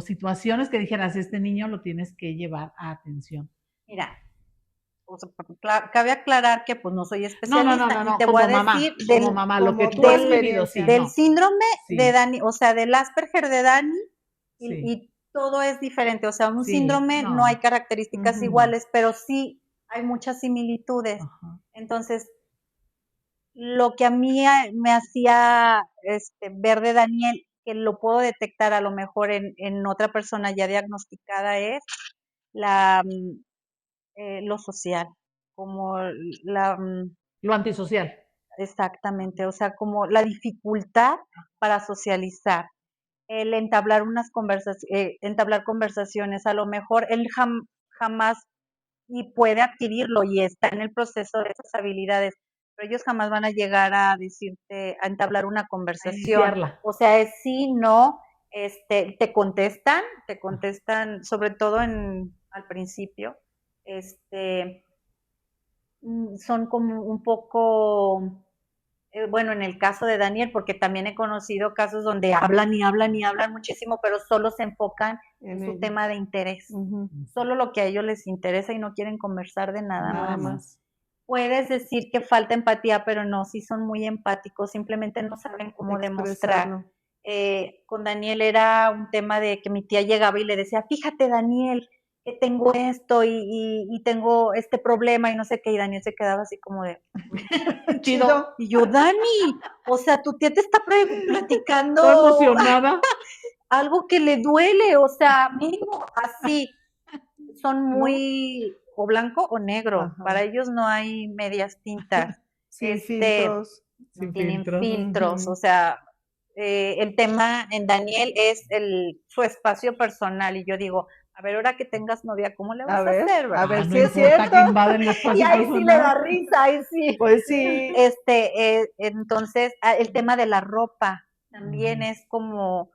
situaciones que dijeras, este niño lo tienes que llevar a atención. Mira, cabe aclarar que pues no soy especialista no, y te voy a decir lo que tú has vivido, del síndrome de Dani, o sea, del Asperger de Dani y todo es diferente, o sea, un síndrome no hay características iguales, pero sí hay muchas similitudes. Entonces, lo que a mí me hacía ver de Daniel, que lo puedo detectar a lo mejor en otra persona ya diagnosticada, es lo social, como lo antisocial. exactamente, o sea, como la dificultad para socializar, el entablar conversaciones, a lo mejor él jamás y puede adquirirlo y está en el proceso de esas habilidades, pero ellos jamás van a llegar a decirte, a entablar una conversación. Iniciarla. O sea, es sí, no, te contestan, sobre todo al principio, son como un poco, bueno, en el caso de Daniel, porque también he conocido casos donde hablan y hablan y hablan muchísimo, pero solo se enfocan en su tema de interés. Solo lo que a ellos les interesa y no quieren conversar de nada más. Puedes decir que falta empatía, pero no, sí son muy empáticos, simplemente no saben cómo demostrar. Con Daniel era un tema de que mi tía llegaba y le decía, fíjate Daniel, que tengo esto y tengo este problema y no sé qué, y Daniel se quedaba así como de chido. Y yo, Dani, o sea, tu tía te está platicando Estoy emocionada. Algo que le duele, o sea, mínimo, así. Son muy o blanco o negro. Ajá. Para ellos no hay medias tintas. Sin filtros. No tienen filtros. O sea, el tema en Daniel es su espacio personal. Y yo digo, a ver, ahora que tengas novia, ¿cómo le vas a hacer? A ver si es cierto. Que invaden el espacio y ahí personal. sí le da risa, ahí sí. Pues sí. Entonces, el tema de la ropa también es como,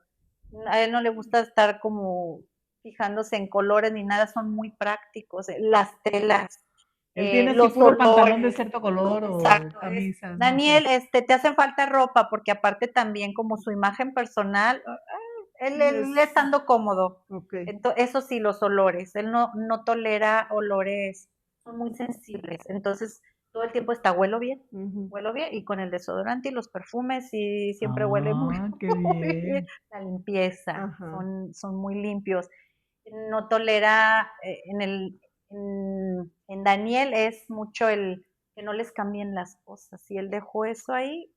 a él no le gusta estar como fijándose en colores ni nada, son muy prácticos, las telas. Él tiene los puro pantalón de cierto color o camisas. Daniel, no sé. Te hacen falta ropa porque aparte también como su imagen personal, él es ando cómodo. Okay. Entonces, eso sí, los olores, él no tolera olores, son muy sensibles, entonces todo el tiempo está huelo bien, y con el desodorante y los perfumes y siempre huele muy bien. La limpieza, son muy limpios. No tolera, en Daniel es mucho el que no les cambien las cosas. Si él dejó eso ahí,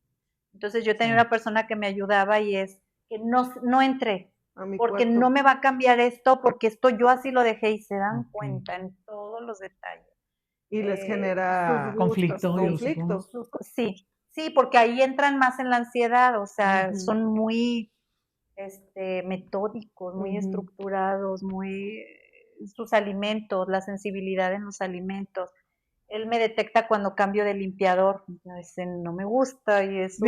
entonces yo tenía una persona que me ayudaba y es que no entre, porque no me va a cambiar esto, porque esto yo así lo dejé y se dan cuenta en todos los detalles. Y les genera conflictos. Sí, porque ahí entran más en la ansiedad, o sea, son muy metódicos, muy estructurados, sus alimentos, la sensibilidad en los alimentos. Él me detecta cuando cambio de limpiador, dice, no me gusta y es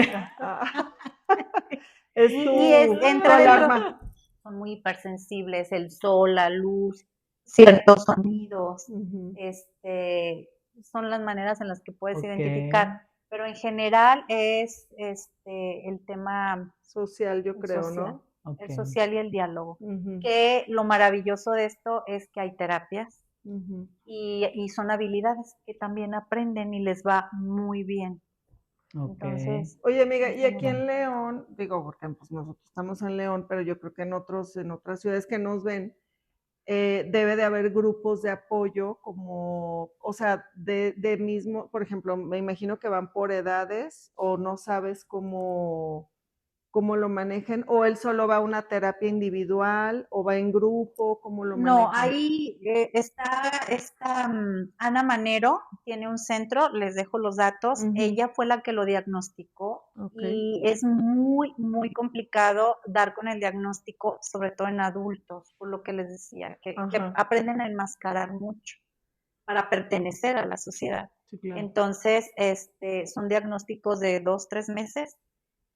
entra dentro. Son muy hipersensibles, el sol, la luz, ciertos sonidos, son las maneras en las que puedes identificar, pero en general es el tema social, yo creo, social, ¿no? El social y el diálogo. Que lo maravilloso de esto es que hay terapias y son habilidades que también aprenden y les va muy bien. Entonces, oye, amiga, y aquí en León, digo, porque pues nosotros estamos en León, pero yo creo que en otras ciudades que nos ven, debe de haber grupos de apoyo como, o sea, de mismo, por ejemplo, me imagino que van por edades o no sabes cómo lo manejen, o él solo va a una terapia individual o va en grupo, ¿cómo lo manejan? No, ahí está Ana Manero, tiene un centro, les dejo los datos, ella fue la que lo diagnosticó y es muy, muy complicado dar con el diagnóstico, sobre todo en adultos, por lo que les decía, que aprenden a enmascarar mucho para pertenecer a la sociedad. Sí, claro. Entonces, son diagnósticos de 2-3 meses,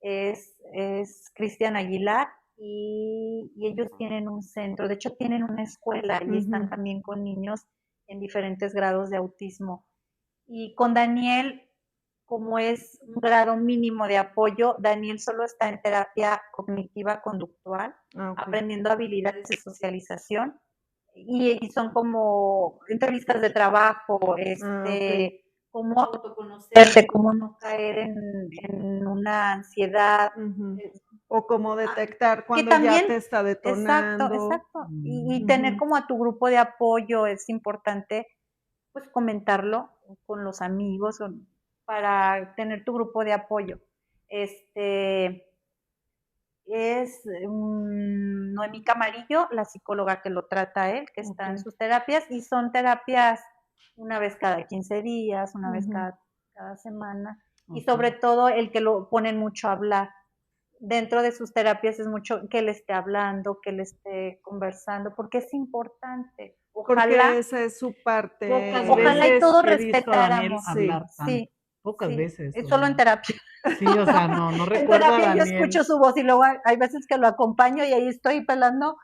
es Cristian Aguilar y ellos tienen un centro, de hecho tienen una escuela y están también con niños en diferentes grados de autismo. Y con Daniel, como es un grado mínimo de apoyo, Daniel solo está en terapia cognitiva conductual, aprendiendo habilidades de socialización y son como entrevistas de trabajo, cómo autoconocerse, cómo no caer en una ansiedad. O cómo detectar cuando también, ya te está detonando. Exacto. Y tener como a tu grupo de apoyo es importante, pues comentarlo con los amigos para tener tu grupo de apoyo. Es Noemí Camarillo, la psicóloga que lo trata a él, que está en sus terapias, y son terapias una vez cada 15 días, una vez cada cada semana. Y Ok. sobre todo el que lo ponen mucho a hablar. Dentro de sus terapias es mucho que le esté hablando, que le esté conversando, porque es importante. Porque Ojalá, esa es su parte. Pocas ojalá y veces todos he visto a Daniel respetáramos. hablar Sí, pocas sí, veces. es o solo sea, en terapia. Sí, o sea, no En recuerdo a terapia yo Daniel. escucho su voz y luego hay veces que lo acompaño y ahí estoy pelando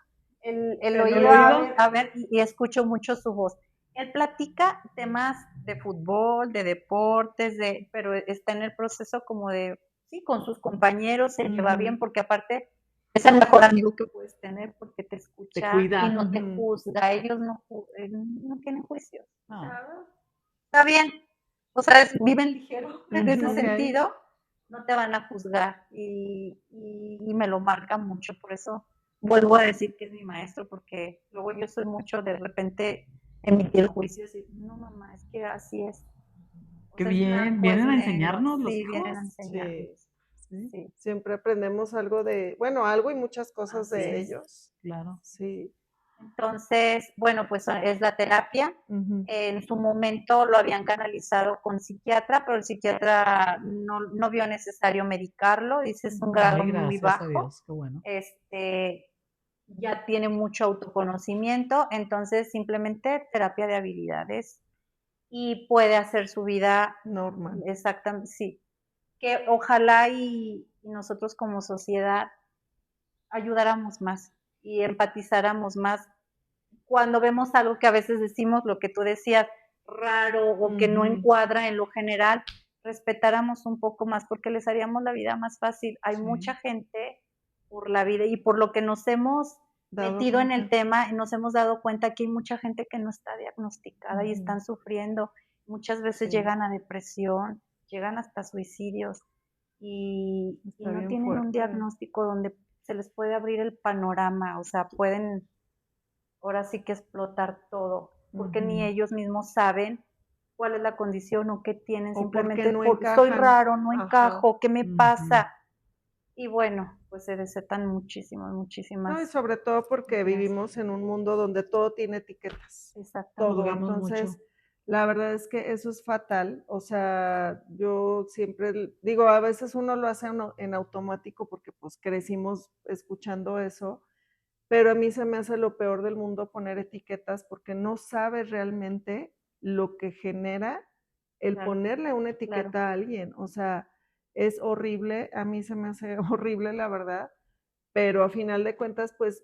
el oído, oído? a ver, y escucho mucho su voz. Él platica temas de fútbol, de deportes, pero está en el proceso como de, sí, con sus compañeros, se lleva bien, porque aparte es el mejor amigo que puedes tener porque te escucha cuida. y no te Ujú. juzga, ellos no tienen juicios. No. O sea, está bien, o sea, viven ligero en ese Ujú. Ok. sentido, no te van a juzgar y me lo marca mucho, por eso vuelvo a decir que es mi maestro, porque luego yo soy mucho de repente emitir juicios y no mamá, es que así es. O Qué sea, es bien, blanco, es vienen a negro, enseñarnos los sí, vienen a hijos. Sí. enseñarnos. Sí, Sí, Siempre aprendemos algo de, bueno, algo y muchas cosas así de es. ellos. claro. Sí. Entonces, bueno, pues es la terapia. Ujú. En su momento lo habían canalizado con psiquiatra, pero el psiquiatra no vio necesario medicarlo, dice es un grado Ay, muy gracias a bajo, Dios, qué bueno. ya tiene mucho autoconocimiento, entonces simplemente terapia de habilidades y puede hacer su vida Normal. exactamente, sí, que ojalá y nosotros como sociedad ayudáramos más y empatizáramos más cuando vemos algo que a veces decimos, lo que tú decías, raro o que no Ujú. encuadra en lo general, respetáramos un poco más porque les haríamos la vida más fácil. Hay Sí. mucha gente por la vida y por lo que nos hemos Dado metido en el cuenta. tema, nos hemos dado cuenta que hay mucha gente que no está diagnosticada y Ujú. están sufriendo. Muchas veces Sí. llegan a depresión, llegan hasta suicidios y Está no bien tienen un fuerte. diagnóstico donde se les puede abrir el panorama, o sea, pueden ahora sí que explotar todo, porque ni Ujú. ellos mismos saben cuál es la condición o qué tienen, O porque simplemente no estoy encajan. raro, no Ajá. encajo, ¿qué me Ujú. pasa? Y bueno, pues se desetan No, y muchísimas sobre todo porque ideas. vivimos en un mundo donde todo tiene etiquetas. Exactamente. Todo. Juzgamos Entonces, mucho. la verdad es que eso es fatal. O sea, yo siempre digo, a veces uno lo hace en automático porque pues crecimos escuchando eso, pero a mí se me hace lo peor del mundo poner etiquetas porque no sabes realmente lo que genera el Claro, ponerle una claro. etiqueta a alguien. O sea, es horrible, a mí se me hace horrible la verdad, pero a final de cuentas, pues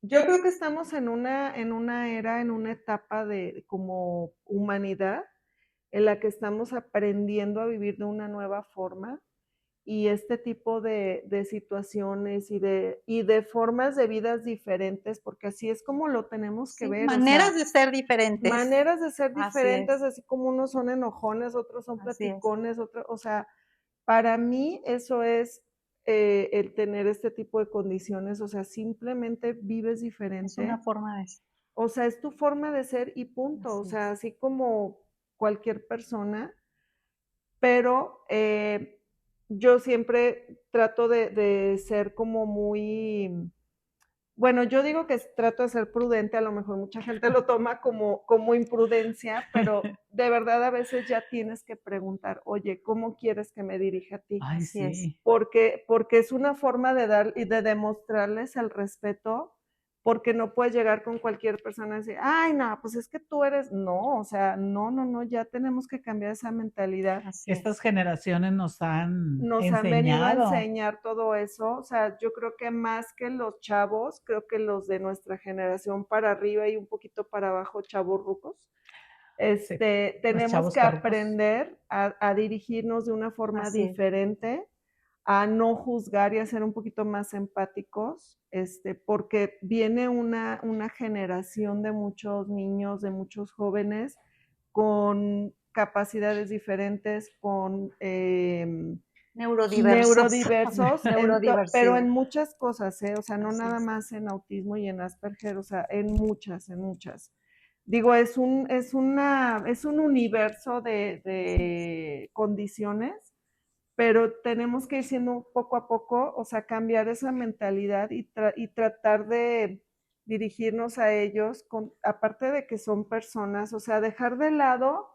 yo creo que estamos en una era, en una etapa de como humanidad en la que estamos aprendiendo a vivir de una nueva forma y este tipo de situaciones y de formas de vidas diferentes, porque así es como lo tenemos que Sí, ver, maneras de ser diferentes. maneras de ser Así diferentes, es, así como unos son enojones, otros son así es. platicones, otros, o sea, para mí eso es el tener este tipo de condiciones, o sea, simplemente vives Es una diferente, forma de ser. o sea, es tu forma de ser y punto, o Así sea, es. así como cualquier persona, pero yo siempre trato de ser como muy, bueno, yo digo que trato de ser prudente, a lo mejor mucha gente lo toma como imprudencia, pero de verdad a veces ya tienes que preguntar, oye, ¿cómo quieres que me dirija a ti? Ay, Así es. sí. Porque es una forma de dar y de demostrarles el respeto, porque no puedes llegar con cualquier persona y decir, ay, no, pues es que tú eres, no, o sea, no, ya tenemos que cambiar esa mentalidad. Así Estas es. generaciones nos han Nos han venido a enseñado. enseñar todo eso, o sea, yo creo que más que los chavos, creo que los de nuestra generación para arriba y un poquito para abajo, chavos rucos, Sí, los tenemos chavos que carrucos. aprender a dirigirnos de una forma Así es. diferente, a no juzgar y a ser un poquito más empáticos, porque viene una generación de muchos niños, de muchos jóvenes con capacidades diferentes, con neurodiversos, pero en muchas cosas, o sea, no Así nada es. más en autismo y en Asperger, o sea, en muchas. Digo, es un universo de condiciones, pero tenemos que ir siendo poco a poco, o sea, cambiar esa mentalidad y tratar de dirigirnos a ellos, aparte de que son personas, o sea, dejar de lado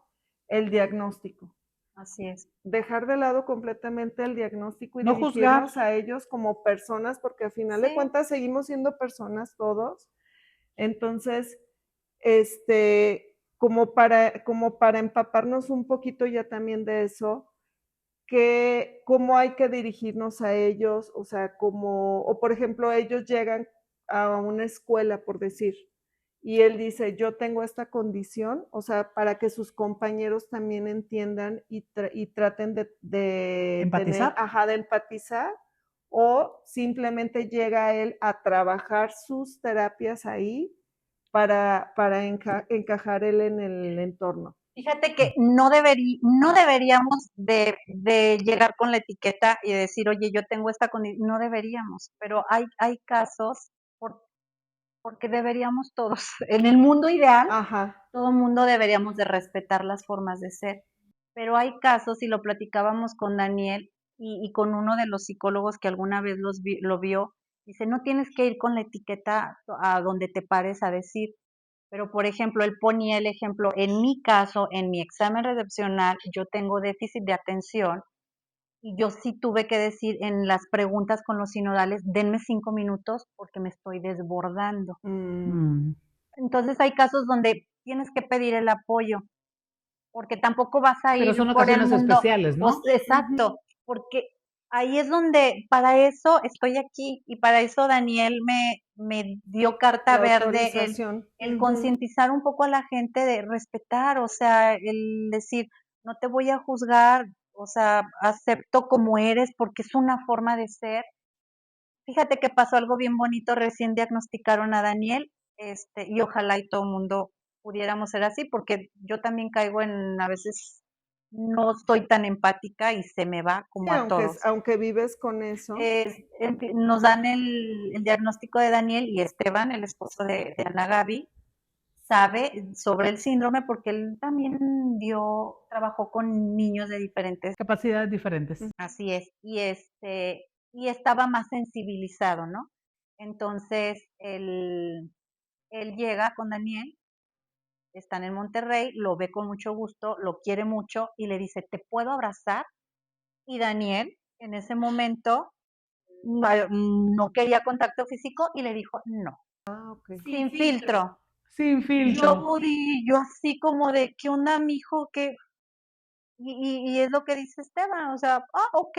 el diagnóstico. Así es. Dejar de lado completamente el diagnóstico y No dirigirnos juzgar. a ellos como personas, porque al final de cuentas seguimos siendo personas todos. Entonces, como para empaparnos un poquito ya también de eso, cómo hay que dirigirnos a ellos, o sea, o por ejemplo, ellos llegan a una escuela, por decir, y él dice, yo tengo esta condición, o sea, para que sus compañeros también entiendan y traten de Empatizar. de empatizar, o simplemente llega él a trabajar sus terapias ahí para encajar él en el entorno. Fíjate que no deberíamos de llegar con la etiqueta y decir, oye, yo tengo esta condición, no deberíamos, pero hay casos porque deberíamos todos, en el mundo ideal, todo el mundo deberíamos de respetar las formas de ser, pero hay casos, y lo platicábamos con Daniel y con uno de los psicólogos que alguna vez lo vio, dice, no tienes que ir con la etiqueta a donde te pares a decir, pero por ejemplo, él ponía el ejemplo, en mi caso, en mi examen recepcional, yo tengo déficit de atención y yo sí tuve que decir en las preguntas con los sinodales, denme 5 minutos porque me estoy desbordando. Entonces hay casos donde tienes que pedir el apoyo, porque tampoco vas a ir Pero son por el ocasiones mundo. especiales, ¿no? Exacto, porque ahí es donde, para eso estoy aquí y para eso Daniel me dio carta verde, el concientizar un poco a la gente de respetar, o sea, el decir, no te voy a juzgar, o sea, acepto como eres porque es una forma de ser. Fíjate que pasó algo bien bonito, recién diagnosticaron a Daniel, y ojalá y todo el mundo pudiéramos ser así, porque yo también caigo a veces no soy tan empática y se me va como Sí, a todos. aunque vives con eso. Nos dan el diagnóstico de Daniel y Esteban, el esposo de Ana Gaby, sabe sobre el síndrome porque él también trabajó con niños de diferentes capacidades diferentes. Así es, y estaba más sensibilizado, ¿no? Entonces, él llega con Daniel, están en Monterrey, lo ve con mucho gusto, lo quiere mucho y le dice, ¿te puedo abrazar? Y Daniel, en ese momento, no quería contacto físico y le dijo, no, sin filtro. Sin filtro. Yo así como de, ¿qué onda, mijo? Y es lo que dice Esteban, o sea, ok,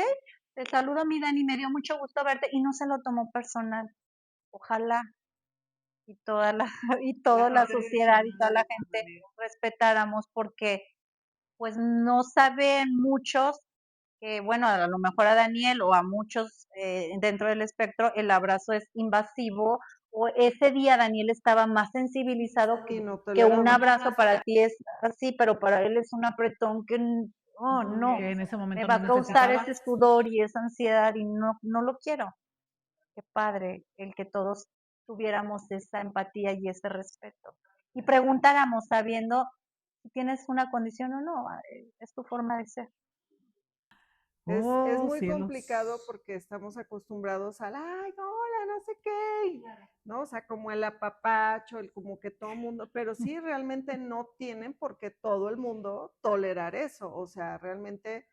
te saludo, mi Dani, me dio mucho gusto verte y no se lo tomó personal. Ojalá y toda la sociedad y toda la gente respetáramos porque pues no saben muchos que, bueno, a lo mejor a Daniel o a muchos dentro del espectro el abrazo es invasivo o ese día Daniel estaba más sensibilizado que un abrazo para ti es así, pero para él es un apretón que no, Que en ese me momento va no a causar necesitaba. ese sudor y esa ansiedad y no lo quiero. Qué padre el que todos tuviéramos esa empatía y ese respeto. Y preguntáramos sabiendo si tienes una condición o no, es tu forma de ser. Es Oh, muy cielos. complicado porque estamos acostumbrados al, ay, hola, no sé qué, ¿no? O sea, como el apapacho, como que todo el mundo, pero sí realmente no tienen por qué todo el mundo tolerar eso, o sea, realmente,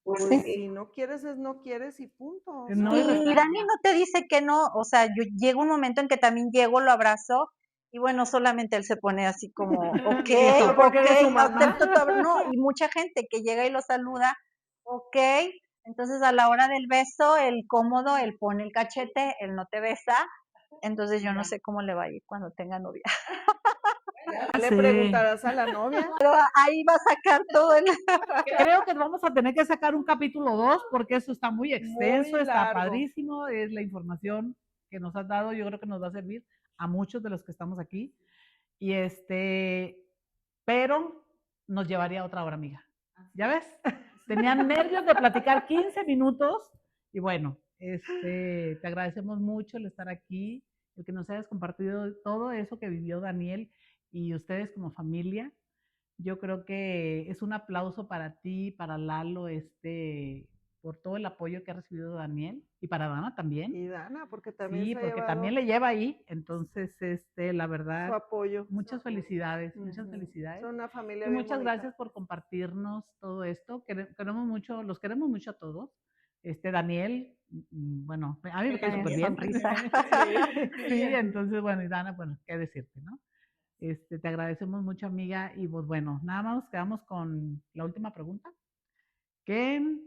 pues si no quieres es no quieres y punto. O No, sea, Y Dani no te dice que no, o sea, yo llega un momento en que también llego, lo abrazo y bueno, solamente él se pone así como, ok, Eso, porque eres su mamá. acepto tu no, y mucha gente que llega y lo saluda, ok, entonces a la hora del beso, el cómodo, él pone el cachete, él no te besa, entonces yo no sé cómo le va a ir cuando tenga novia. Ya le preguntarás a la novia. Pero ahí va a sacar todo el... Creo que vamos a tener que sacar un capítulo 2 porque eso está muy extenso, Muy está largo. padrísimo, es la información que nos has dado, yo creo que nos va a servir a muchos de los que estamos aquí. Y pero nos llevaría otra hora, amiga. ¿Ya ves? Tenían nervios de platicar 15 minutos y bueno, te agradecemos mucho el estar aquí, el que nos hayas compartido todo eso que vivió Daniel y ustedes como familia. Yo creo que es un aplauso para ti, para Lalo, por todo el apoyo que ha recibido Daniel y para Dana también. Y Dana, porque también sí, se ha porque llevado también le lleva ahí, entonces, la su verdad, apoyo. muchas felicidades, muchas Ujú. felicidades. Son una familia Y bien muchas bonita. gracias por compartirnos todo esto. Queremos mucho, los queremos mucho a todos. Daniel, bueno, a mí me cae súper bien. Sonrisa. Sí, entonces, bueno, y Dana, bueno, qué decirte, ¿no? Te agradecemos mucho, amiga, y pues bueno, nada más nos quedamos con la última pregunta, que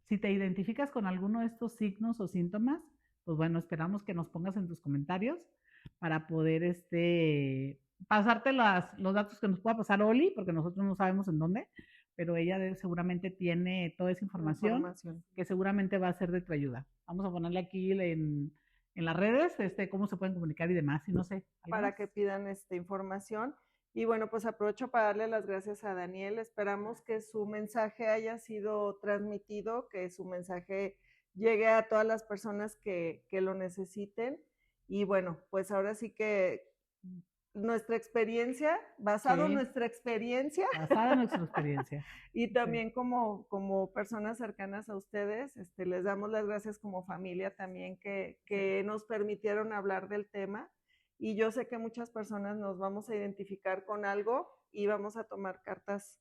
si te identificas con alguno de estos signos o síntomas, pues bueno, esperamos que nos pongas en tus comentarios para poder pasarte los datos que nos pueda pasar Oli, porque nosotros no sabemos en dónde, pero ella seguramente tiene toda esa información que seguramente va a ser de tu ayuda. Vamos a ponerle aquí en las redes cómo se pueden comunicar y demás, y no sé. Para que pidan información. Y bueno, pues aprovecho para darle las gracias a Daniel. Esperamos que su mensaje haya sido transmitido, que su mensaje llegue a todas las personas que lo necesiten. Y bueno, pues ahora sí que nuestra experiencia, basado en nuestra experiencia. Basada en nuestra experiencia. Y también como personas cercanas a ustedes, les damos las gracias como familia también que nos permitieron hablar del tema. Y yo sé que muchas personas nos vamos a identificar con algo y vamos a tomar cartas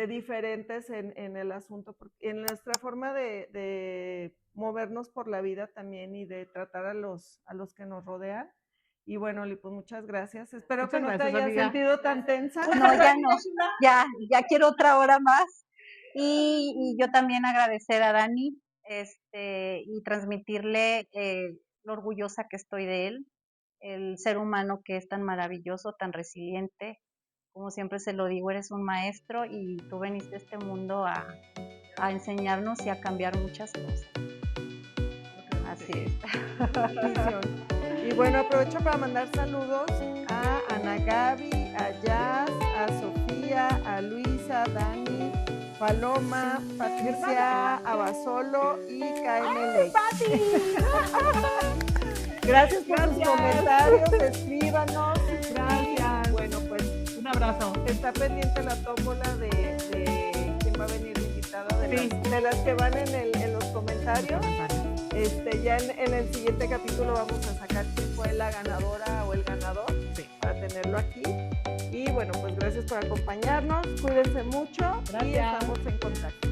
diferentes en el asunto, en nuestra forma de movernos por la vida también y de tratar a los que nos rodean. Y bueno, Oli, pues muchas gracias. Espero que no te hayas sentido tan tensa. No, ya no. Ya quiero otra hora más. Y yo también agradecer a Dani y transmitirle lo orgullosa que estoy de él, el ser humano que es tan maravilloso, tan resiliente. Como siempre se lo digo, eres un maestro y tú veniste a este mundo a enseñarnos y a cambiar muchas cosas. Así es. Y bueno, aprovecho para mandar saludos a Ana Gaby, a Jazz, a Sofía, a Luisa, a Dani, Paloma, Patricia, Abasolo y KML. Gracias por sus comentarios, escríbanos. Gracias. Bueno, pues un abrazo. Está pendiente la tómbola de quién va a venir invitada, de las que van en los comentarios. Ya en el siguiente capítulo vamos a sacar quién fue la ganadora o el ganador, para tenerlo aquí. Y bueno, pues gracias por acompañarnos, cuídense mucho. Gracias. Y estamos en contacto.